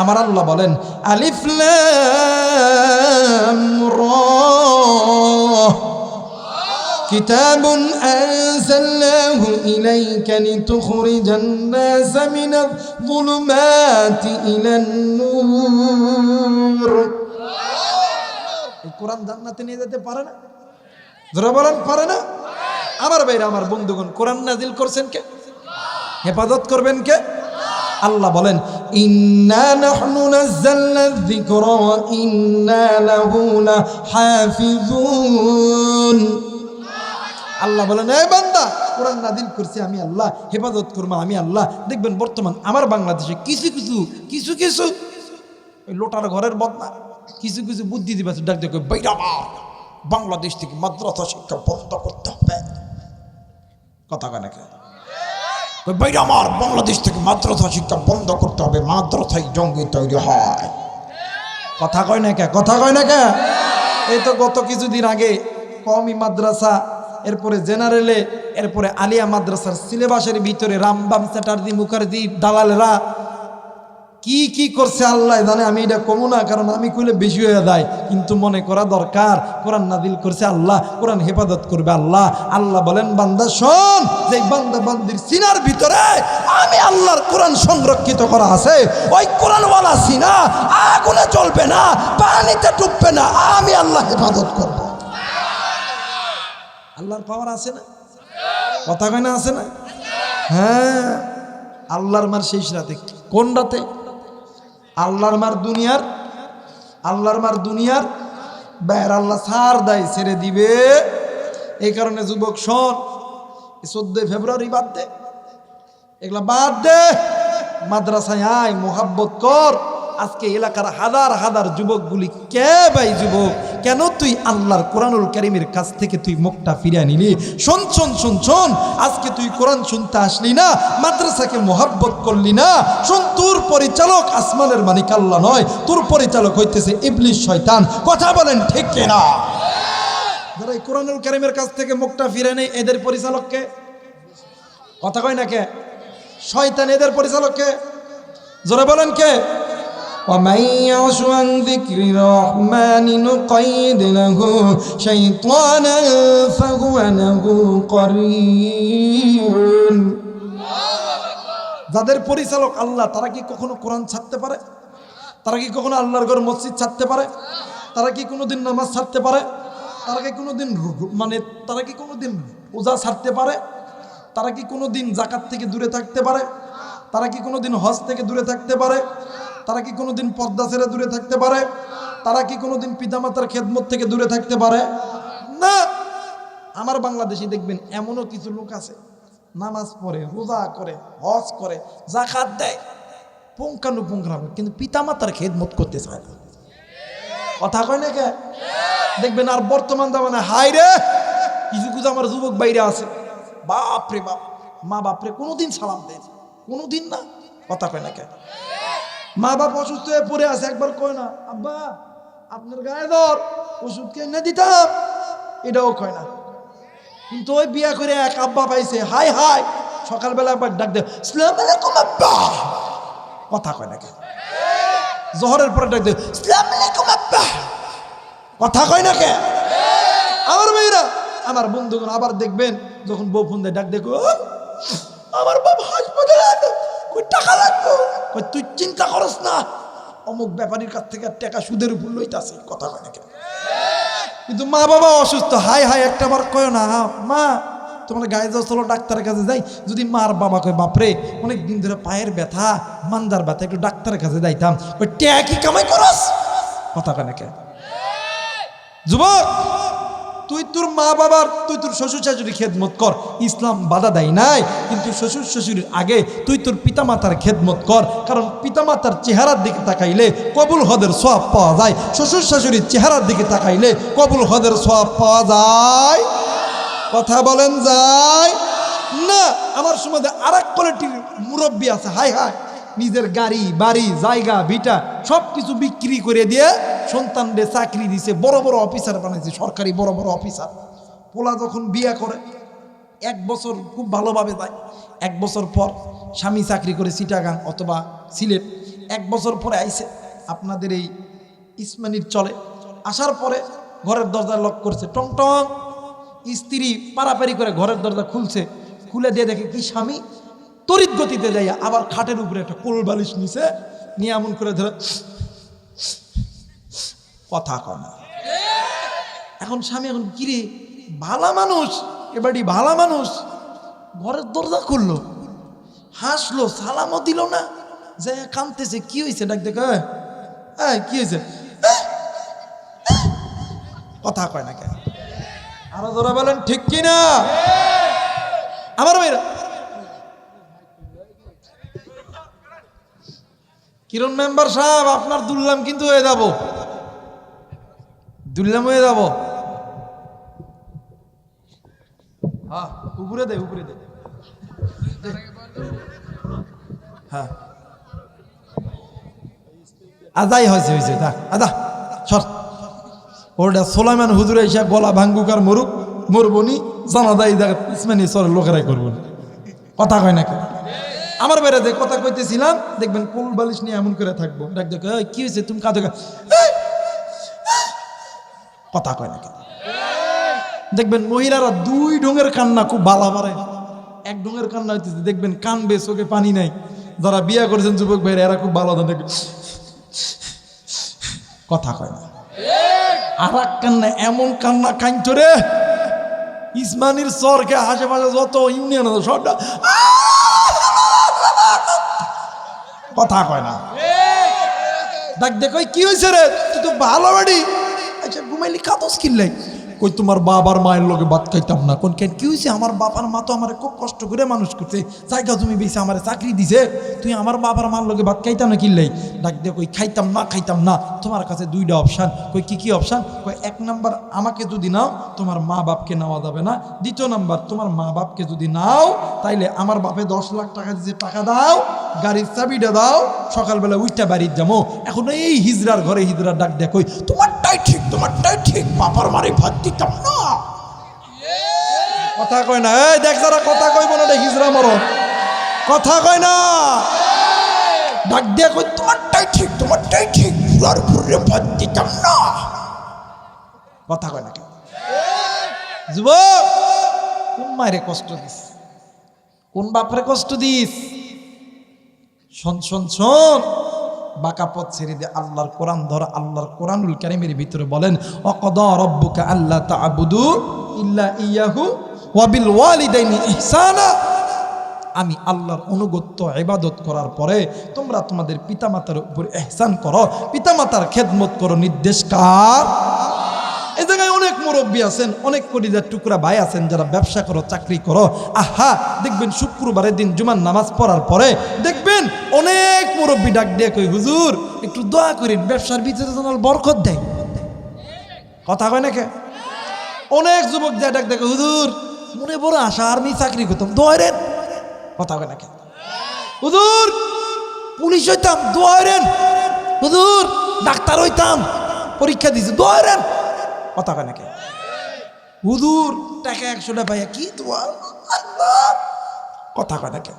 আমার আল্লাহ বলেন, আলিফ লাম রা, কিতাবুন আনজালনাহু ইলাইকা লিতুখরিজান নাস মিনাজ যুলুমাতি ইলান নূর। এই কোরআন জান্নাতে নিয়ে যেতে পারে না? যারা বলেন পারে না? আমার ভাইরা, আমার বন্ধুগণ, কোরআন নাজিল করছেন কে? হেফাজত করবেন কে? আল্লাহ বলেন, ইন্না নাহনু নাযালনা যিকরা ওয়া ইন্না লাহু লাহাফিজুন। আল্লাহ বলেন, এই বান্দা, কোরআন নাযিল করছি আমি আল্লাহ, হেফাজত করবো আমি আল্লাহ। দেখবেন বর্তমান আমার বাংলাদেশে কিছু কিছু ওই লোটার ঘরের বদনা কিছু কিছু বুদ্ধি দিবে, ডাক দেখো বাইরা বাংলাদেশ থেকে মাদ্রাসা শিক্ষা বন্ধ করতে হবে। কথা কয় না কে? বাইরে আমার বাংলাদেশ থেকে মাদ্রাসা শিক্ষা বন্ধ করতে হবে, মাদ্রাসায় জঙ্গি তৈরি হয়। কথা কয় না কে? কথা কয় না কে? এই তো গত কিছুদিন আগে কওমি মাদ্রাসা, এরপরে জেনারেলে, এরপরে আলিয়া মাদ্রাসার সিলেবাসের ভিতরে রামবাম চ্যাটার্জি মুখার্জি দালালেরা কি কি করছে আল্লাহ জানে। আমি এটা কমু না, কারণ আমি কইলে বেশি হয়ে যায়। কিন্তু মনে করা দরকার, কোরআন নাযিল করছে আল্লাহ, কোরআন হেফাজত করবে আল্লাহ। আল্লাহ বলেন, বান্দা শোন, যে বান্দা বান্দির সিনার ভিতরে আমি আল্লাহর কোরআন সংরক্ষিত করা আছে, ওই কোরআনওয়ালা সিনা আগুনে জ্বলবে না, পানিতে ডুববে না, আমি আল্লাহ হেফাজত করব। আল্লাহর পাওয়ার আছে না? কথা কয় না আছে না? হ্যাঁ, আল্লাহর মার শেষ রাতে। কোন রাতে? আল্লাহর মার দুনিয়ার, আল্লাহর মার দুনিয়ার বাইরে আল্লাহ ছাড় দেয়, ছেড়ে দিবে। এই কারণে যুবক শোন, 14 ফেব্রুয়ারি বাদ দে, এগুলা বাদ দে, মাদ্রাসায় আয়, মোহাব্বত কর, আজকে এলাকার হাজার হাজার যুবকগুলি কে ভাই যুবক, কেন তুই আল্লাহর কোরআনুল কারীমের কাছ থেকে তুই মুখটা ফিরিয়ে নিলি? শোন শোন শোন শোন, আজকে তুই কোরআন শুনতে আসলি না, মাদ্রাসাকে মোহাব্বত করলি না। শোন, তোর পরিচালক আসমানের মালিক আল্লাহ নয়, তোর পরিচালক হইতেছে ইবলিস শয়তান। কথা বলেন ঠিক কিনা? যারা এই কোরআনুল কারীমের কাছ থেকে মুখটা ফিরে নেই, এদের পরিচালককে কথা কয় না কে? শয়তান। এদের পরিচালককে জোরে বলেন কে? وَمَن يَعْشُ عَن ذِكْرِ الرَّحْمَنِ نُقَيِّضْ لَهُ شَيْطَانًا فَهُوَ لَهُ قَرِينٌ। যাদের পরিচালক আল্লাহ, তারা কি কখনো কোরআন ছাড়তে পারে? তারা কি কখনো আল্লাহর ঘর মসজিদ ছাড়তে পারে? তারা কি কোনোদিন নামাজ ছাড়তে পারে? তারা কি কোনোদিন তারা কি কোনোদিন রোজা ছাড়তে পারে? তারা কি কোনোদিন যাকাত থেকে দূরে থাকতে পারে? তারা কি কোনোদিন হজ থেকে দূরে থাকতে পারে? তারা কি কোনোদিন পর্দা ছেড়ে দূরে থাকতে পারে? তারা কি কোনোদিন পিতামাতার খেদমত থেকে দূরে থাকতে পারে? না। আমার বাংলাদেশে দেখবেন এমনও কিছু লোক আছে, নামাজ পড়ে, রোজা করে, হজ করে, যাকাত দেয় পুঙ্খানুপুঙ্খভাবে, কিন্তু পিতামাতার খেদমত করতে চায় না। কথা কয় না কে? দেখবেন আর বর্তমান জামানায় হাই রে কিছু কিছু আমার যুবক বাইরে আছে, বাপরে বাপ, মা বাপরে কোনোদিন সালাম দেয়, কোনোদিন না। কথা কয় না কে? মা বাপ অসুস্থ হয়ে পড়ে আছে, একবার কয় না আব্বা আপনার গায়ে ধর, ওষুধ কিনে দিতাম, এটাও কয় না। কিন্তু ওই বিয়া করে এক আব্বা পাইছে, হাই হাই সকালবেলা একবার ডাক দে, আসসালামু আলাইকুম আব্বা। কথা কয় না কে? জোহরের পরে ডাক দে, আসসালামু আলাইকুম আব্বা। কথা কয় না কে? আমার মেয়েরা, আমার বন্ধুগণ, আবার দেখবেন যখন বউ ফোন দেয়, ডাক দেখো, আমার বাবা হাসপাতালে, কই টাকা লাগবে, কই তুই চিন্তা করস না, অমুক ব্যাপারীর কাছ থেকে টাকা সুদের উপর লইতাছে। কথা কয় না কে? কিন্তু মা বাবা অসুস্থ, হাই হাই একটা বার কয় না, মা তোমার গায়ে যাও, চলো ডাক্তারের কাছে যাই। যদি মার বাবা কয়, বাপরে অনেক দিন ধরে পায়ের ব্যথা, মান্দার ব্যথা, একটু ডাক্তারের কাছে যাইতাম, ওই ট্যা কি কামাই করস? কথা কয় না কে? যুবক, তুই তোর মা বাবার, তুই তোর শ্বশুর শাশুড়ি খেদমত কর, ইসলাম বাধা দেয় নাই। কিন্তু শ্বশুর শাশুড়ির আগে তুই তোর পিতামাতার খেদমত কর, কারণ পিতামাতার চেহারার দিকে তাকাইলে কবুল হদের সওয়াব পাওয়া যায়, শ্বশুর শাশুড়ির চেহারার দিকে তাকাইলে কবুল হদের সওয়াব পাওয়া যায়। কথা বলেন যায় না? আমার সময় আর এক কোয়ালিটির মুরব্বী আছে, হাই হাই নিজের গাড়ি বাড়ি জায়গা ভিটা সব কিছু বিক্রি করে দিয়ে সন্তানদের চাকরি দিছে, বড় বড় অফিসার বানাইছে, সরকারি বড় বড় অফিসার। পোলা যখন বিয়ে করে 1 বছর খুব ভালোভাবে যায়, 1 বছর পর স্বামী চাকরি করে চিটাগাং অথবা সিলেট, 1 বছর পরে আইছে আপনাদের এই ইসমানির চলে, আসার পরে ঘরের দরজা লক করছে, টং টং, স্ত্রী পারাপারি করে ঘরের দরজা খুলছে, খুলে দিয়ে দেখে কি স্বামী তড়িৎ গতিতে যাইয়া আবার খাটের উপরে একটা কোল বালিশ নিছে, নিয়ে এমন করে ধরে কথা কয় না। এখন স্বামী এখন কিরে ভালা মানুষ, এবারই ভালা মানুষ, ঘরের দরজা খুললো, হাসলো, সালামও দিল না, যে কাঁদতেছে, কি হয়েছে? ডাক দেখে, কি হয়েছে? কথা কয় না কেন? আরো ধরে বলেন ঠিক কিনা? আমার মেয়েরা, কিরণ মেম্বার সাহেব, আপনার দুললাম কিন্তু হয়ে যাব, দুললাম হয়ে যাব। হ্যাঁ উপরে দে, উপরে দে। হ্যাঁ আদাই হয়েছে, হয়েছে আদা সর। ওটা সোলাইমান হুজুরে এসে গলা ভাঙ্গুকার মরুক মরবনি, জানাদাই ইসমানি সরের লোকেরাই করবো। কথা কয় নাকি? আমার বেড়ে যে কথা কইতেছিলাম, দেখবেন কোল বালিশ নিয়ে এমন করে থাকবো, ডাক দেখো, কি হয়েছে তুমি কাঁদো? কথা কয় নাকি? দেখবেন মহিলারা 2 ঢঙের কান্না খুব ভালো পারে। 1 ঢঙের কান্না হইতেছে, দেখবেন কানবে, চোখে পানি নাই। যারা বিয়ে করেছেন যুবক ভাইরা, এরা খুব ভালো দেখবেন কথা কয় না। আর এক কান্না, এমন কান্না কাঁদতো রে, ইসমানির চরকে আশেপাশে যত ইউনিয়ন আছে সবটা কথা কয় না। ডাক দেখো, কি হয়েছে রে, তুই তো ভালো বাড়ি, আচ্ছা ঘুমাইলি, কাতস কিনলাই, কই তোমার বাবার মায়ের লগে ভাত খাইতাম না। কোন কেন কি হয়েছে? আমার বাবার মা তো আমার খুব কষ্ট করে মানুষ করছে, জায়গা তুমি বেশি আমার চাকরি দিছে, তুই আমার বাবার মার লগে ভাত খাইতাম না কিনলেই? ডাক দিয়ে কই খাইতাম না। তোমার কাছে দুইটা অপশান। কই কি অপশান? কই এক নাম্বার আমাকে যদি নাও তোমার মা বাপকে নেওয়া যাবে না, দ্বিতীয় নাম্বার তোমার মা বাপকে যদি নাও তাইলে আমার বাপে 10 লাখ টাকা দিয়েছে, টাকা দাও, গাড়ির চাবিটা দাও, সকালবেলা উইটা বাড়ির যাবো। এখন এই হিজড়ার ঘরে হিজড়ার ডাক দেয় কই তোমারটাই ঠিক, বাবার মারে ভাত দিতাম না। কথা কয় না, এই দেখ যারা কথা কইব না হিজড়া মরণ, কথা কয় না, ডাক দিয়ে কই তোমারটাই ঠিক, পুরার পুরে ভাত দিতাম না। কথা কয় না কেন? যুবক, কোন মায়েরে কষ্ট দিস, কোন বাপরে কষ্ট দিস? শোন, বাঁকা পথ ছেড়ে দিয়ে আল্লাহর কোরআন ধর। আল্লাহর কোরআনুল কারীমের ভিতরে বলেন ওয়াকাদা রাব্বুকা আল্লা তা'বুদু ইল্লা ইয়াহু ওয়া বিল ওয়ালিদাইনি ইহসানা। আমি আল্লাহর অনুগত্য ইবাদত করার পরে তোমরা তোমাদের পিতামাতার উপর ইহসান করো, পিতামাতার খেদমত করো। নির্দেশ কার? এই জায়গায় অনেক মুরব্বী আছেন, অনেক কলিজার টুকরা ভাই আছেন যারা ব্যবসা করো, চাকরি করো। আহা, দেখবেন শুক্রবারের দিন জুমার নামাজ পড়ার পরে দেখবেন অনেক মুরব্বী ডাক দিয়ে কই হুজুর একটু দোয়া করেন, ব্যবসার ভিতরে যেন বরকত দেয়। কথা কয় না কে? অনেক যুবক যা ডাক দেখে হুজুর মনে বড় আশা আর্মি চাকরি করতাম, দোয়া রেন। কথা কয় না কে? হুজুর পুলিশ হইতাম, দোয়া রেন। হুজুর ডাক্তার হইতাম, পরীক্ষা দিয়েছি, দোয়া রেন। কথা কয় না কে? হুজুর টাকা 100টা পাইয়া কি দোয়া। কথা কয় না কে?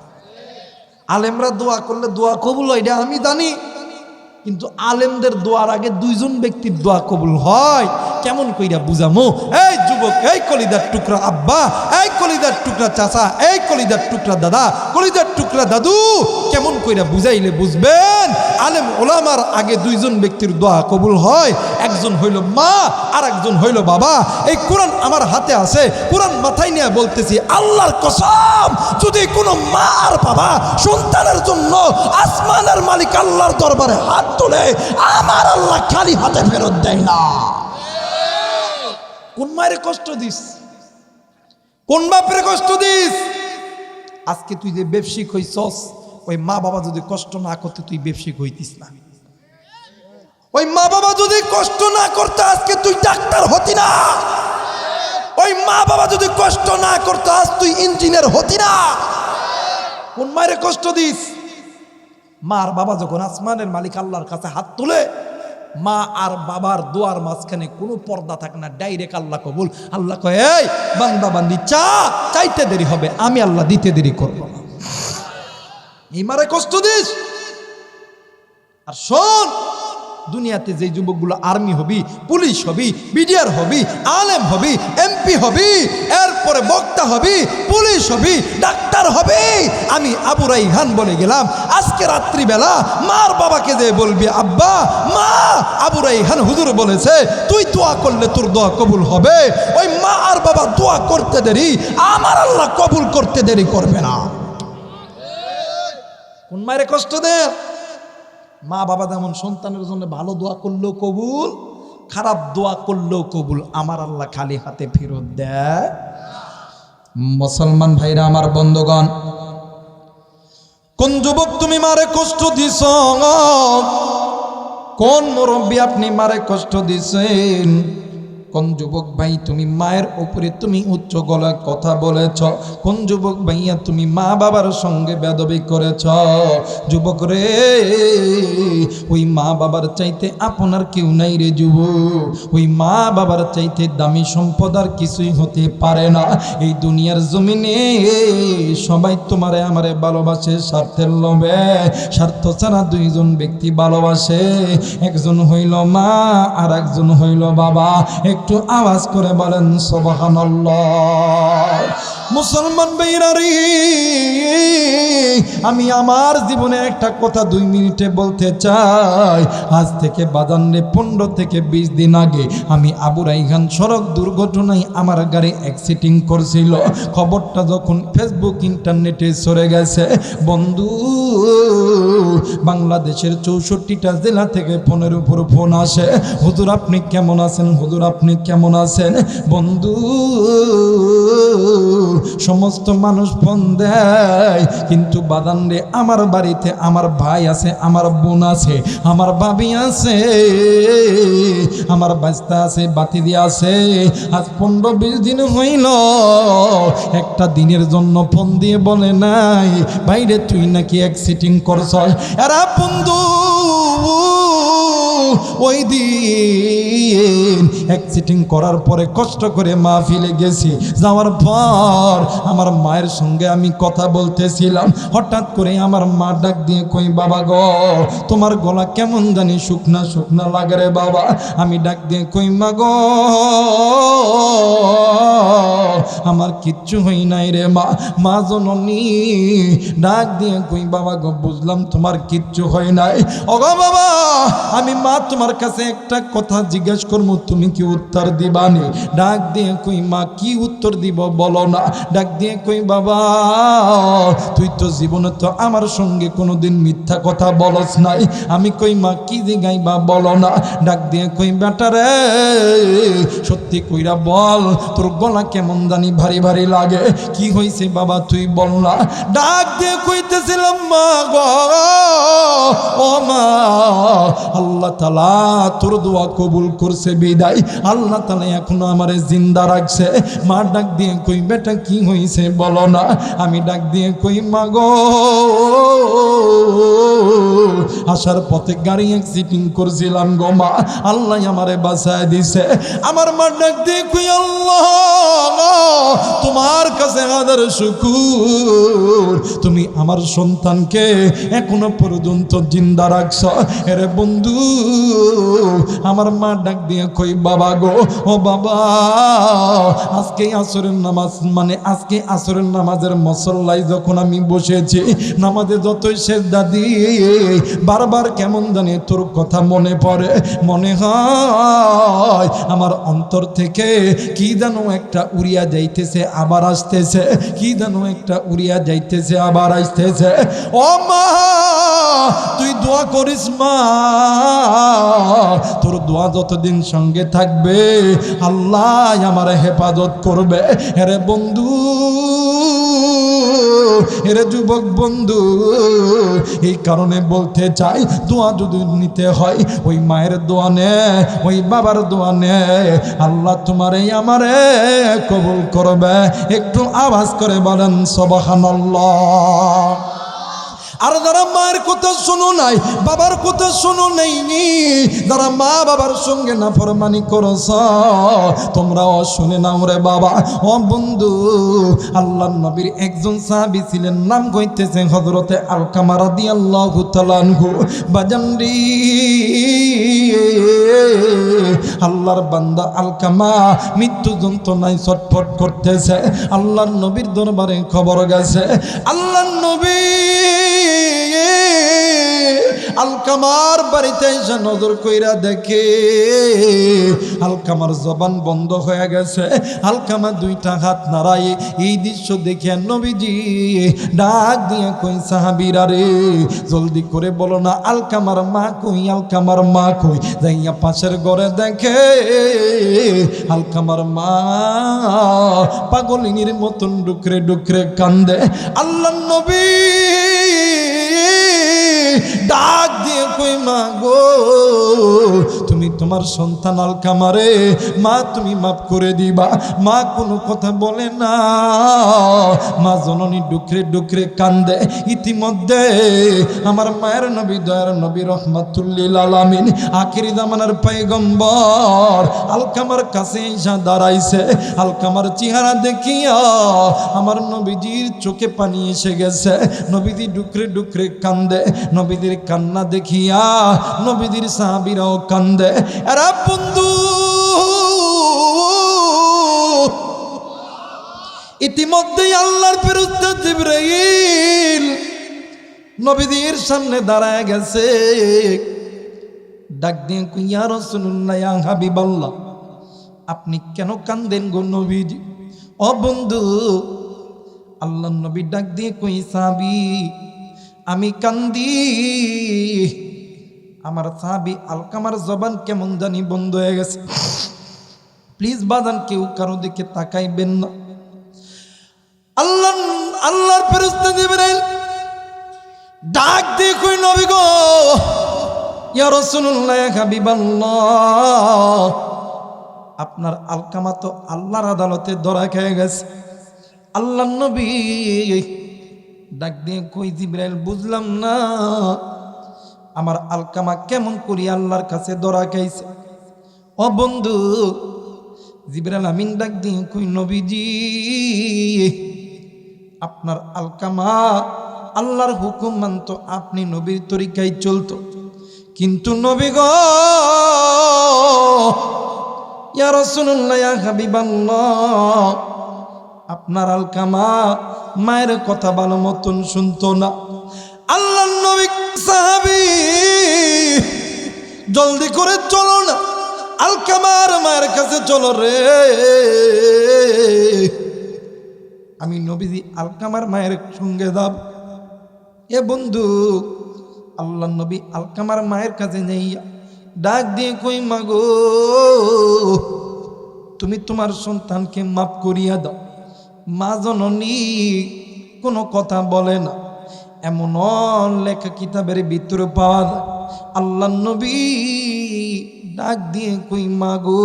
আলেমরা দোয়া করলে দোয়া কবুল হয় এটা আমি জানি, কিন্তু আলেমদের দোয়ার আগে 2জন ব্যক্তির দোয়া কবুল হয়। কেমন কইরা বুঝামো? এই যুবক, এই কলিদার টুকরা আব্বা, এই কলিদার টুকরা চাচা, এই কলিদার টুকরা দাদা, কলিদার টুকরা দাদু, কেমন কইরা বুঝাইলে বুঝবেন আলেম ওলামার আগে 2জন ব্যক্তির দোয়া কবুল হয়। একজন হইল মা আর একজন হইল বাবা। এই কোরআন আমার হাতে আছে, কোরআন মাথায় নিয়ে বলতেছি আল্লাহর কসম, যদি কোনো মা আর বাবা সন্তানের জন্য আসমানের মালিক আল্লাহর দরবারে হাত তোলে, আমার আল্লাহ খালি হাতে ফেরত দেয় না। কোন মায়ের কষ্ট দিস, কোন বাপের কষ্ট দিস? আজকে তুই যে ব্যবসায়িক হইছস, ওই মা বাবা যদি কষ্ট না করতে তুই ব্যবসায়িক হইতিস না। ওই মা বাবা যদি কষ্ট না করতে আজকে তুই ডাক্তার হতি না। ওই মা বাবা যদি কষ্ট না করতে আজ তুই ইঞ্জিনিয়ার হতি না। কোন মায়ের কষ্ট দিস? মা আর বাবা যখন আসমানের মালিক আল্লাহর কাছে হাত তুলে, মা আর বাবার দোয়ার মাঝখানে কোনো পর্দা থাকে না, ডাইরেক্ট আল্লাহ কবুল। আল্লাহ কয় এই বান্দা বান্দি চাইতে দেরি হবে, আমি আল্লাহ দিতে দেরি করবো না। এই মারে কষ্ট দিস। আর শোন, দুনিয়াতে যে যুবকগুলো আর্মি হবি, পুলিশ হবি, বিডিআর হবি, আলেম হবি, এমপি হবি, এরপরে বক্তা হবি, পুলিশ হবি, ডাক্তার হবি, আমি আবু রাইহান বলে গেলাম আজকে রাত্রিবেলা মার বাবাকে যে বলবি আব্বা মা, আবু রাইহান হুজুর বলেছে তুই দোয়া করলে তোর দোয়া কবুল হবে। ওই মা আর বাবা দোয়া করতে দেরি, আমার আল্লাহ কবুল করতে দেরি করবে না। কোন মায়ের কষ্ট দে? মা বাবা যেমন সন্তানের জন্য ভালো দোয়া করলেও কবুল, খারাপ দোয়া করলেও কবুল, আমার আল্লাহ খালি হাতে ফেরত দেয়। মুসলমান ভাইরা আমার, বন্ধুগণ, কোন যুবক তুমি মারে কষ্ট দিছ? কোন মুরব্বী আপনি মারে কষ্ট দিছেন? কোন যুবক ভাই তুমি মায়ের উপরে তুমি উচ্চ গলায় কথা বলেছ? কোন যুবক ভাইয়া তুমি মা বাবার সঙ্গে বেদবি করেছ? যুবক রে, ওই মা বাবার চাইতে আপনার কেউ নাই রে যুবক। ওই মা বাবার চাইতে দামি সম্পদ আর কিছুই হতে পারে না। এই দুনিয়ার জমিনে সবাই তোমারে আমারে ভালোবাসে স্বার্থের লোভে। স্বার্থ ছাড়া 2জন ব্যক্তি ভালোবাসে, একজন হইল মা আর একজন হইল বাবা। একটু আওয়াজ করে বলেন সুবহানাল্লাহ। মুসলমান ভাইরা রে, আমি আমার জীবনে একটা কথা 2 মিনিটে বলতে চাই। আজ থেকে বাজানে 15 থেকে 20 দিন আগে আমি আবু রাইহান সড়ক দুর্ঘটনায় আমার গাড়ি অ্যাক্সিডেন্ট করছিল। খবরটা যখন ফেসবুক ইন্টারনেটে ছড়ে গেছে, বন্ধু বাংলাদেশের 64টা জেলা থেকে ফোনের উপর ফোন আসে, হুজুর আপনি কেমন আছেন, হুজুর আপনি আপনি কেমন আছেন? বন্ধু, সমস্ত মানুষ ফোন দেয়, কিন্তু বাদান রে, আমার বাড়িতে আমার ভাই আছে, আমার বোন আছে, আমার ভাবি আছে, আমার বাস্তা আছে, বাতিদি আছে। আজ 15-20 দিন হইল, একটা দিনের জন্য ফোন দিয়ে বলে নাই বাইরে তুই নাকি অ্যাক্সিডেন্ট করছ। এরা বন্ধু ওই দিন অ্যাক্সিডেন্ট করার পরে কষ্ট করে মাহফিলে গেছি, যাওয়ার পর আমার মায়ের সঙ্গে আমি কথা বলতেছিলাম, হঠাৎ করে আমার মা ডাক দিয়ে কই, বাবা গো, তোমার গলা কেমন জানি শুকনা শুকনা লাগে রে বাবা। আমি ডাক দিয়ে কই, মা গো, আমার কিচ্ছু হই নাই রে মা। মা জননী ডাক দিয়ে কই, বাবা গো, বুঝলাম তোমার কিচ্ছু হয় নাই। ওগো বাবা, আমি মা তোমার কাছে একটা কথা জিজ্ঞেস করবো, তুমি কি উত্তর দিবানি? ডাক দিয়ে কই, মা কি উত্তর দিব বলো না। ডাক দিয়ে কই, বাবা তুই তো জীবনে তো আমার সঙ্গে কোনোদিন মিথ্যা কথা বলস নাই। আমি কই, মা কি জিগাইবা বলো না। ডাক দিয়ে কই, বেটা রে, সত্যি কইরা বল, তোর গলা কেমন জানি ভারী ভারী লাগে, কি হয়েছে বাবা তুই বল না। ডাক দিয়ে কইতেছিলাম, মা গো, ও মা, আল্লাহ তাআলা তোর দোয়া কবুল করছে বিদায়, আল্লাহ তাআলা এখনো আমারে জিন্দা রাখছে। মা ডাক দিয়ে কই, বেটা কি হয়েছে বলো না। আমি ডাক দিয়ে কই, মা গো, আসার পথে গাড়ি অ্যাক্সিডেন্ট করছিলাম গো মা, আল্লাহ আমারে বাঁচায় দিছে। আমার মা ডাক দিয়ে কই, আল্লাহ তোমার কাছে হাজার শুকর, তুমি আমার সন্তানকে এখনো পর্যন্ত জিন্দা রাখছ। এরে বন্ধু, আমার মা ডাক দিয়ে কই, বাবা গো, ও বাবা, আজকে আসরের নামাজ, মানে আজকে আসরের নামাজের মুসল্লায় যখন আমি বসেছি, নামাজে যতই সেজদা দিই, বারবার কেমন জানি তোর কথা মনে পড়ে। মনে হয় আমার অন্তর থেকে কি যেন একটা উড়িয়া যাইতেছে আবার আসতেছে, কি যেন একটা উড়িয়া যাইতেছে আবার আসতেছে। ও মা, তুই দোয়া করিস মা, তোর দোয়া যতদিন সঙ্গে থাকবে আল্লাহ আমার হেফাজত করবে। আরে বন্ধু, এরে যুবক বন্ধু, এই কারণে বলতে চাই, দোয়া যদি নিতে হয় ওই মায়ের দোয়া নে, ওই বাবার দোয়া নে, আল্লাহ তোমারে আমারে কবুল করবে। একটু আওয়াজ করে বলেন সুবহানাল্লাহ। আর যারা মায়ের কথা শোনো নাই, বাবার কথা শোনো নাই, যারা মা বাবার সঙ্গে নাফরমানি করছ, তোমরাও শুনে নাও রে বাবা। ও বন্ধু, আল্লাহর নবীর একজন সাহাবী ছিলেন, নাম কইতেছে হযরতে আলকামা রাদিয়াল্লাহু তাআলা আনহু। বাজানরি, আল্লাহর বান্দা আলকামা মৃত্যু যন্ত্রণায় ছটফট করতেছে। আল্লাহর নবীর দরবারে খবর গেছে। আল্লাহর নবী আলকামার বাড়িতে এসে নজর কইরা দেখে আলকামার জবান বন্ধ হয়ে গেছে। আলকামা দুইটা হাত নাড়ায়। এই দৃশ্য দেখে নবীজি ডাক দিয়ে কই, সাহাবীরা রে, জলদি করে বলো না আলকামার মা কই, আলকামার মা কই। যাইয়া পাশের ঘরে দেখে আলকামার মা পাগলিনীর মতন ডুকরে ডুকরে কান্দে। আল্লাহর নবী ডাক দিয়ে কই, মা গো, তুমি তোমার সন্তান আলকামারে, মা তুমি মাফ করে দিবা। মা কোনো কথা বলে না, মা জননী ডুকরে ডুকরে কান্দে। ইতিমধ্যে আমার মায়ের নবী, দয়ার নবী, রহমাতুল্লিল আলামিন, আখিরি জামানার পয়গম্বর আলকামার কাছে এসে দাঁড়াইছে। আলকামার চেহারা দেখিয়া আমার নবীজির চোখে পানি এসে গেছে। নবীজি ডুকরে ডুকরে কান্দে। নবীদের কান্না দেখিয়া নবীদের সাহাবীরাও কান্দে। এরা বন্ধু, ইতিমধ্যেই আল্লাহর ফেরেশতা জিবরাইল নবীদের সামনে দাঁড়ায় গেছে। ডাক দিয়ে কই, ইয়া রাসূলুল্লাহ, ইয়া হাবিবাল্লাহ, আপনি কেন কান্দেন গো নবীজি? ও বন্ধু, আল্লাহর নবী ডাক দিয়ে কই, সাহাবী, আমি কান্দি, আমার সাহাবী আলকামার জবান কেমন জানি বন্ধ হয়ে গেছে। প্লিজ বাজান কেউ কারো দিকে তাকাইবেন না। আল্লাহর ফেরেশতা জিবরাইল ডাক দিয়ে কই নবী গো, ইয়া রাসূলুল্লাহ, ইয়া হাবিবাল্লাহ, আপনার আলকামা তো আল্লাহর আদালতে ধরা খেয়ে গেছে। আল্লাহর নবী ডাক দিয়ে কই জিবরাইল, বুঝলাম না আমার আলকামা কেমন করি আল্লাহর কাছে ধরা খাইছে। ও বন্ধু, জিবরাইল আমিন ডাক দিয়ে কই নবীজি, আপনার আলকামা আল্লাহর হুকুম মানত, আপনি নবীর তরিকায় চলতো, কিন্তু নবী গো, ইয়া রাসূলুল্লাহ, ইয়া হাবিবাল্লাহ, আপনার আলকামা মায়ের কথা ভালো মতন শুনতো না। আল্লাহর নবী, সাহাবী, জলদি করে চলো না, আলকামার মায়ের কাছে চলো রে। আমি নবীজি আলকামার মায়ের সঙ্গে যাব। এ বন্ধু, আল্লাহর নবী আলকামার মায়ের কাছে নেই, ডাক দিয়ে কই মাগো, তুমি তোমার সন্তানকে মাফ করিয়া দাও। মা জননী কোনো কথা বলে না, এমন লেখা কিতাবের ভিতরে পাওয়া যায়। আল্লাহর নবী ডাক দিয়ে কই মাগো,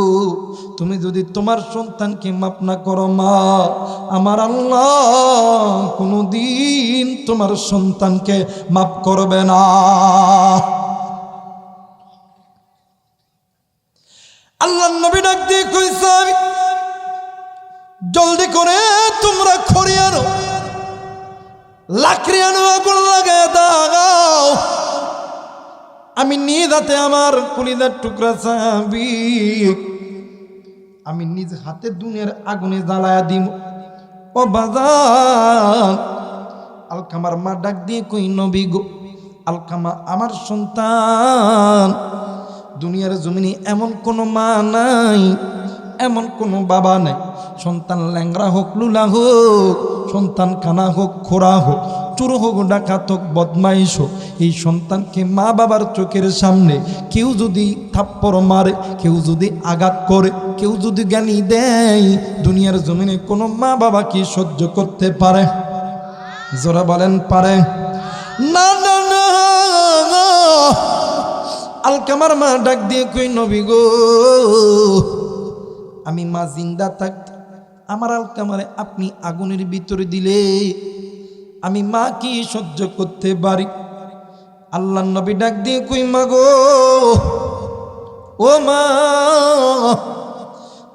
তুমি যদি তোমার সন্তানকে মাফ না করো মা, আমার আল্লাহ কোনদিন তোমার সন্তানকে মাফ করবে না। আল্লাহর নবী ডাক দিয়ে কইছে, জলদি করে তোমরা খড়ি আনো, লাকড়ি আনো, আগুন লাগায় দাও। আমি নিজ হাতে আমার কলিজার টুকরা সাহাবী, আমি নিজ হাতে দুনিয়ার আগুনে জ্বালায়া দিব। ও বাজান, আলকামার মা ডাক দিয়ে কই নবী গো, আলকামা আমার সন্তান, দুনিয়ার জমিনে এমন কোনো মা নাই, এমন কোনো বাবা নাই, সন্তান ল্যাংরা হোক লুলা হোক, সন্তান কানা হোক খোরা হোক, চোর হোক ডাকাত হোক বদমাইশ হোক, এই সন্তানকে মা বাবার চোখের সামনে কেউ যদি থাপ্পড় মারে, কেউ যদি আঘাত করে, কেউ যদি জ্ঞানী দেয়, দুনিয়ার জমিনে কোনো মা বাবা কি সহ্য করতে পারে? জোরা বলেন পারে? না না না। আলকামার মা ডাক দিয়ে কই নবী গো, আমি মা জিন্দা থাকতে আমার আলকামারে আপনি আগুনের ভিতরে দিলে আমি মা কি সহ্য করতে পারি? আল্লাহর নবী ডাক দিয়ে কই মা গো, ও মা,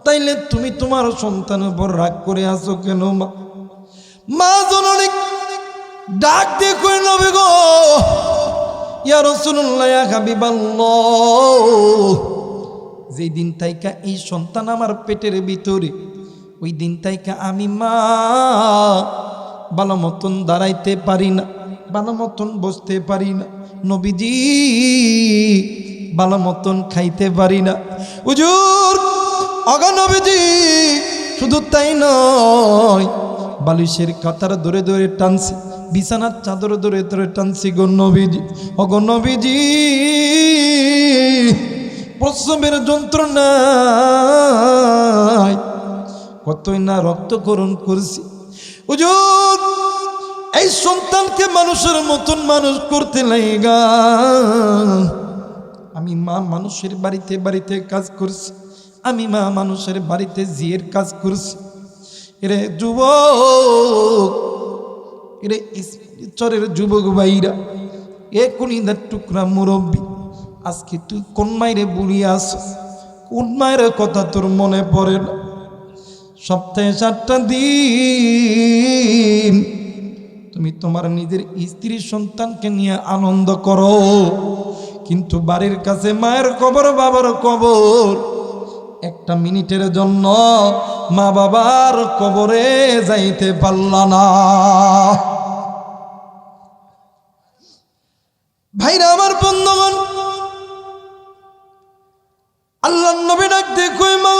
তাইলে তুমি তোমার সন্তানের উপর রাগ করে আছো কেন মা? মা জননী ডাক দিয়ে কই নবী গো, ইয়া রাসূলুল্লাহ, ইয়া হাবিবাল্লাহ, যেই দিন তাইকা এই সন্তান আমার পেটের ভিতরে, ওই দিন তাইকা আমি মা ভালো মতন দাঁড়াইতে পারি না, ভালো মতন বসতে পারি না, নবীজি ভালো মতন খাইতে পারি না। হুজুর, আগা নবীজি, শুধু তাই নয়, বালিশের কাতার ধরে ধরে টানছি, বিছানার চাদর ধরে ধরে টানছি গো নবীজি। অগো নবীজি, প্রসবের যন্ত্রণায় কতই না রক্তক্ষরণ করছি। হুজুর, এই সন্তানকে মানুষের মতন মানুষ করতে লাগা আমি মা মানুষের বাড়িতে বাড়িতে কাজ করছি, আমি মা মানুষের বাড়িতে জিয়ের কাজ করছি। এরে যুবক, এরে চরের যুবক ভাইরা, এ কলিজার টুকরা মুরব্বী, আজকে তুই কোন মায়েরে বুড়িয়ে আসছ? কোন মায়ের কথা তোর মনে পড়ে না? সপ্তাহে 7টা দিন তুমি তোমার নিজের স্ত্রী সন্তানকে নিয়ে আনন্দ করো, কিন্তু বাড়ির কাছে মায়ের কবর, বাবার কবর, একটা মিনিটের জন্য মা বাবার কবরে যাইতে পারলা না। ভাইরা আমার, বন্ধুগণ, আল্লাহর নবী ডাক দিয়ে কই মা,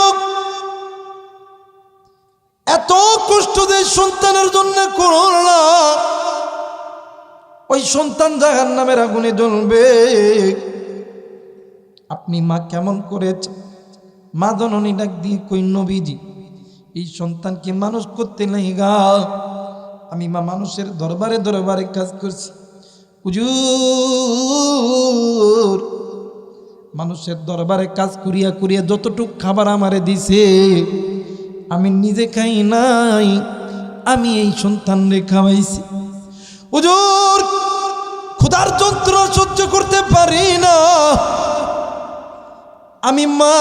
এত কষ্ট যে সন্তানের জন্য করলা, ওই সন্তান জাহান্নামের আগুনে জ্বলবে। আপনি মা কেমন করেছেন? মা জননী ডাক দিয়ে কই নবীজি এই সন্তানকে মানুষ করতে লাগা আমি মা মানুষের দরবারে দরবারে কাজ করছি হুজুর মানুষের দরবারে কাজ করিয়া করিয়া যতটুক খাবার আমারে দিছে আমি নিজে খাই নাই আমি এই সন্তানরে খাওয়াইছি হুজুর ক্ষুধার যন্ত্রণা সহ্য করতে পারি না আমি মা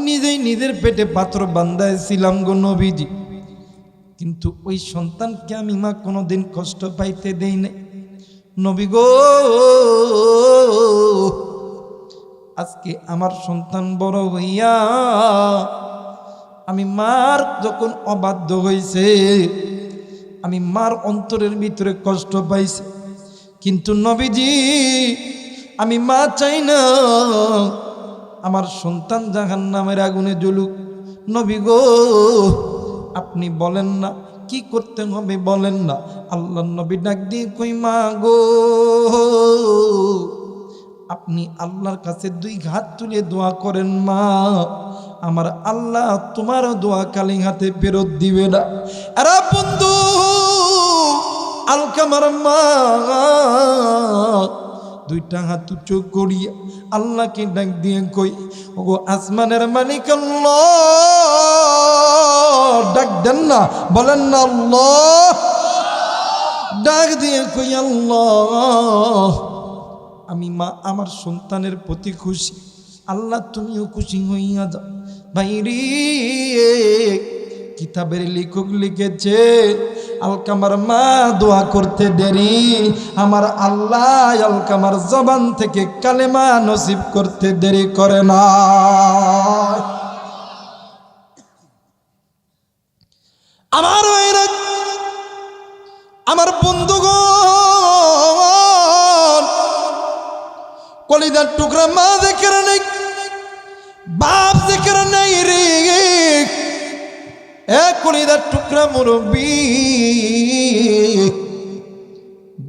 নিজেই নিজের পেটে পাত্র বান্ধাইছিলাম গো নবীজি কিন্তু ওই সন্তানকে আমি মা কোনোদিন কষ্ট পাইতে দেই নাই নবী গো আজকে আমার সন্তান বড় হইয়া আমি মার যখন অবাধ্য হইছে আমি মার অন্তরের ভিতরে কষ্ট পাইছি কিন্তু নবীজি আমি মা চাই না আমার সন্তান জাহান্নামের আগুনে জ্বলুক নবী গো আপনি বলেন না কি করতে হবে বলেন না আল্লাহর নবী ডাক দিয়ে কই মা গো আপনি আল্লাহর কাছে দুই হাত তুলে দোয়া করেন মা আমার আল্লাহ তোমার দোয়া কালি হাতে ফেরত দিবে না আরে বন্ধু আলকামার মা দুইটা হাত উঁচু করিয়া আল্লাহকে ডাক দিয়ে কই ওগো আসমানের মালিক আল্লাহ ডাক দেন না বলেন না আল্লাহ ডাক দিয়ে কই আল্লাহ আমি মা আমার সন্তানের প্রতি খুশি আল্লাহ তুমিও খুশি হইয়া যাও ভাইরে কিতাবের লেখক লিখেছে আলকামার মা দোয়া করতে দেরি আমার আল্লাহ আলকামার জবান থেকে কালেমা নসিব করতে দেরি করে না আমার ভাইরা আমার বন্ধুগণ কলিজার টুকরা মা দেখের নেই বাপ দেখের নেই রে এক কলিজার টুকরা মুরব্বী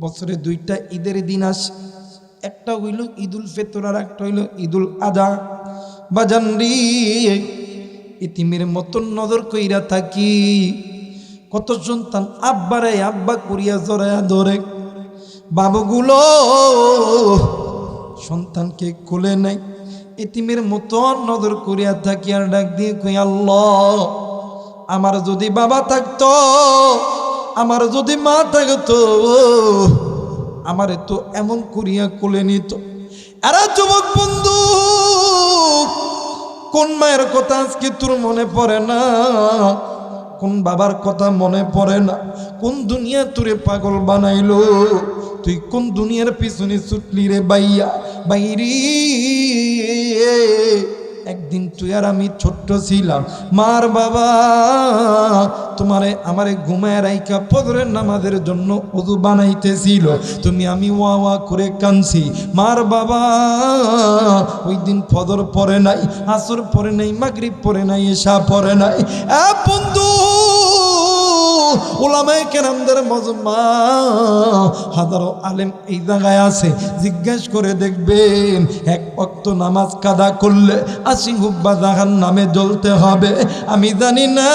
বছরে দুইটা ঈদের দিন আসে একটা হইল ঈদুল ফিতর আর একটা হইল ঈদুল আযহা বাজান রে ইতিমের মতন নজর কইরা থাকি কত সন্তান আব্বারে আব্বা করিয়া জড়ায়া ধরে বাবুগুলো সন্তানকে কোলে নাই ইতিমের মতন নজর করিয়া থাকি আর ডাক দিয়ে কই আল্লাহ আমার যদি বাবা থাকতো আমার যদি মা থাকতো আমারে তো এমন করিয়া কোলে নিত আরে যুবক বন্ধু কোন মায়ের কথা আজকে তোর মনে পড়ে না কোন বাবার কথা মনে পড়ে না কোন দুনিয়া তোরে পাগল বানাইলো তুই কোন দুনিয়ার পিছনে ছুটলি রে বাইয়া বাইরি একদিন তুই আর আমি ছোট্ট ছিলাম মার বাবা তোমারে আমারে ঘুমায় রাইকা ফজরের নামাজের জন্য ওযু বানাইতেছিল তুমি আমি ওয়া ওয়া করে কাঁদছি মার বাবা ওই দিন ফজর পড়ে নাই আসর পড়ে নাই মাগরিব পড়ে নাই এশা পড়ে নাই এ বন্ধু উলামায়ে কেরামদের মজমা হাজারো আলেম এই জায়গায় আছে জিজ্ঞেস করে দেখবেন এক ওয়াক্ত নামাজ কাদা করলে 80 হুব্বা জাহান্নামে জ্বলতে হবে আমি জানি না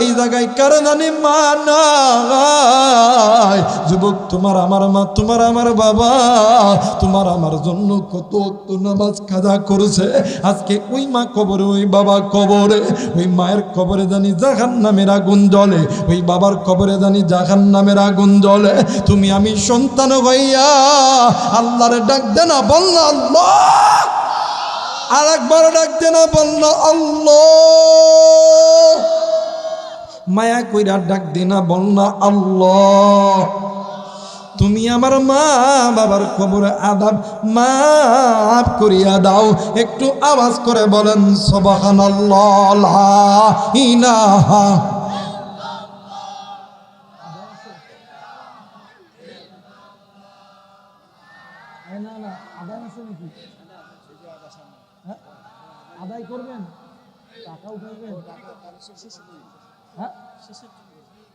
এই জায়গায় কার জানি মা নাই যুবক তোমার আমার মা তোমার আমার বাবা তোমার আমার জন্য কত ওয়াক্ত নামাজ কাদা করেছে আজকে ওই মা কবরে ওই বাবা কবরে ওই মায়ের কবরে জানি জাহান্নামের আগুন জ্বলে ওই বাবার কবরে জানি জাহান্নামের আগুন জ্বলে তুমি আমি সন্তান হইয়া আল্লাহরে ডাক দে না বল না আল্লাহ আর একবার ডাক দে না বল না আল্লাহ মায়া কইরা ডাক দে না বল না আল্লাহ তুমি আমার মা বাবার কবরে আযাব মাফ করিয়া দাও একটু আওয়াজ করে বলেন সুবহানাল্লাহ লা ইলাহা আদায় করবেন টাকা উঠাইবেন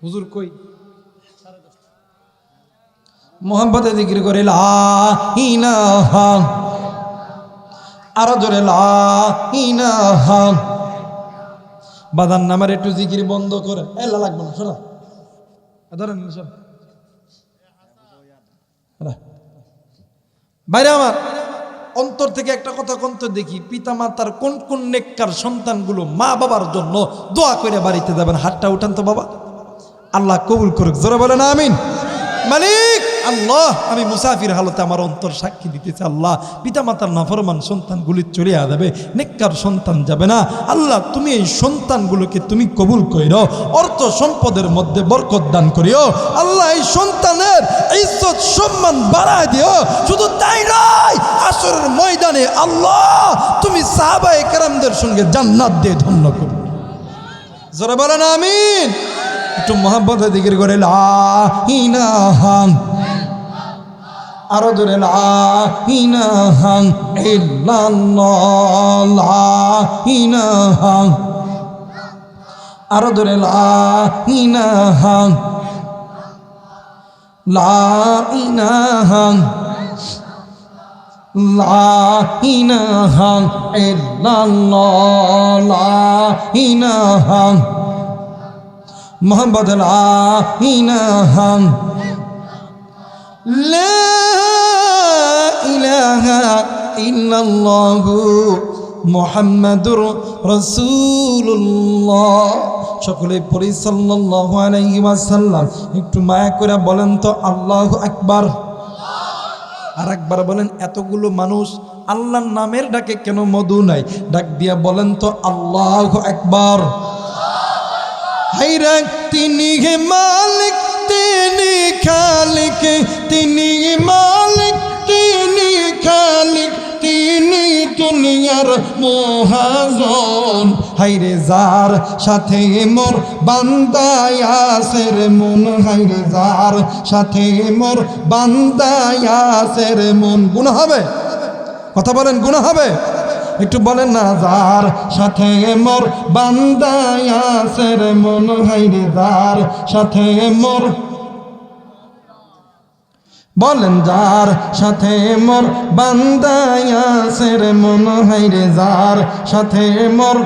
হুজুর কই মোহাম্মদে জিকির করে লা ইলাহা আরো জোরে লা ইলাহা। বাদান নামের একটু জিকির বন্ধ করে এলা লাগবে না, শোনা ধরেন সব বাইরে আমার অন্তর থেকে একটা কথা কন্ত দেখি, পিতা মাতার কোন কোন নেককার সন্তানগুলো মা বাবার জন্য দোয়া করে বাড়িতে যাবেন, হাতটা উঠান তো বাবা, আল্লাহ কবুল করুক, জোরে বলেন আমিন। মালিক আল্লাহ, আমি মুসাফির হালতে আমার অন্তর সাক্ষী দিতেছে, আল্লাহ পিতা মাতার নাফরমান সন্তানগুলি চলে যাবে, নেককার সন্তান যাবে না, আল্লাহ তুমি এই সন্তানগুলোকে তুমি কবুল কইরো, অর্থ সম্পদের মধ্যে বরকত দান করিও, আল্লাহ এই সন্তানের ইজ্জত সম্মান বাড়ায় দিও। শুধু তাই নয়, আসরের ময়দানে আল্লাহ তুমি সাহাবায়ে কেরামদের সঙ্গে জান্নাত দিয়ে ধন্য করো, জোরে বলেন আমিন। একটু মোহাম্মতের জিকির করে লা ইলাহা, আরো জোরে লা ইলাহা ইল্লাল্লাহ, লা ইলাহা, আরো জোরে লা ইলাহা, লা ইলাহা, লা ইলাহা ইল্লাল্লাহ, লা ইলাহা মুহাম্মদ লা ইলাহা, লা ইলাহা ইল্লাল্লাহু মুহাম্মাদুর রাসূলুল্লাহ। সকলে পড়ি সাল্লাল্লাহু আলাইহি ওয়াসাল্লাম। একটু মায়া করে বলেন তো আল্লাহু আকবার। আর একবার বলেন, এতগুলো মানুষ আল্লাহর নামের ডাকে কেন মধু নাই? ডাক দিয়া বলেন তো আল্লাহু আকবার। হায়রে তিনি হে মালিক, তিনি খালিক, তিনি মালিক, তিনি খালিক, তিনি দুনিয়ার মহাজন। হায়রে যার সাথে মোর বান্দায় আছে রে মন, হায়রে যার সাথে মোর বান্দায় আছে রে মন। গুনাহ হবে? কথা বলেন, গুনাহ হবে? একটু বলেন না, যার সাথে মোর বান্দায় আছে রে মন, হায়রে যার সাথে মোর, বলেন যার সাথে মোর বান্দায় আছে রে মন, হায়রে যার সাথে মোর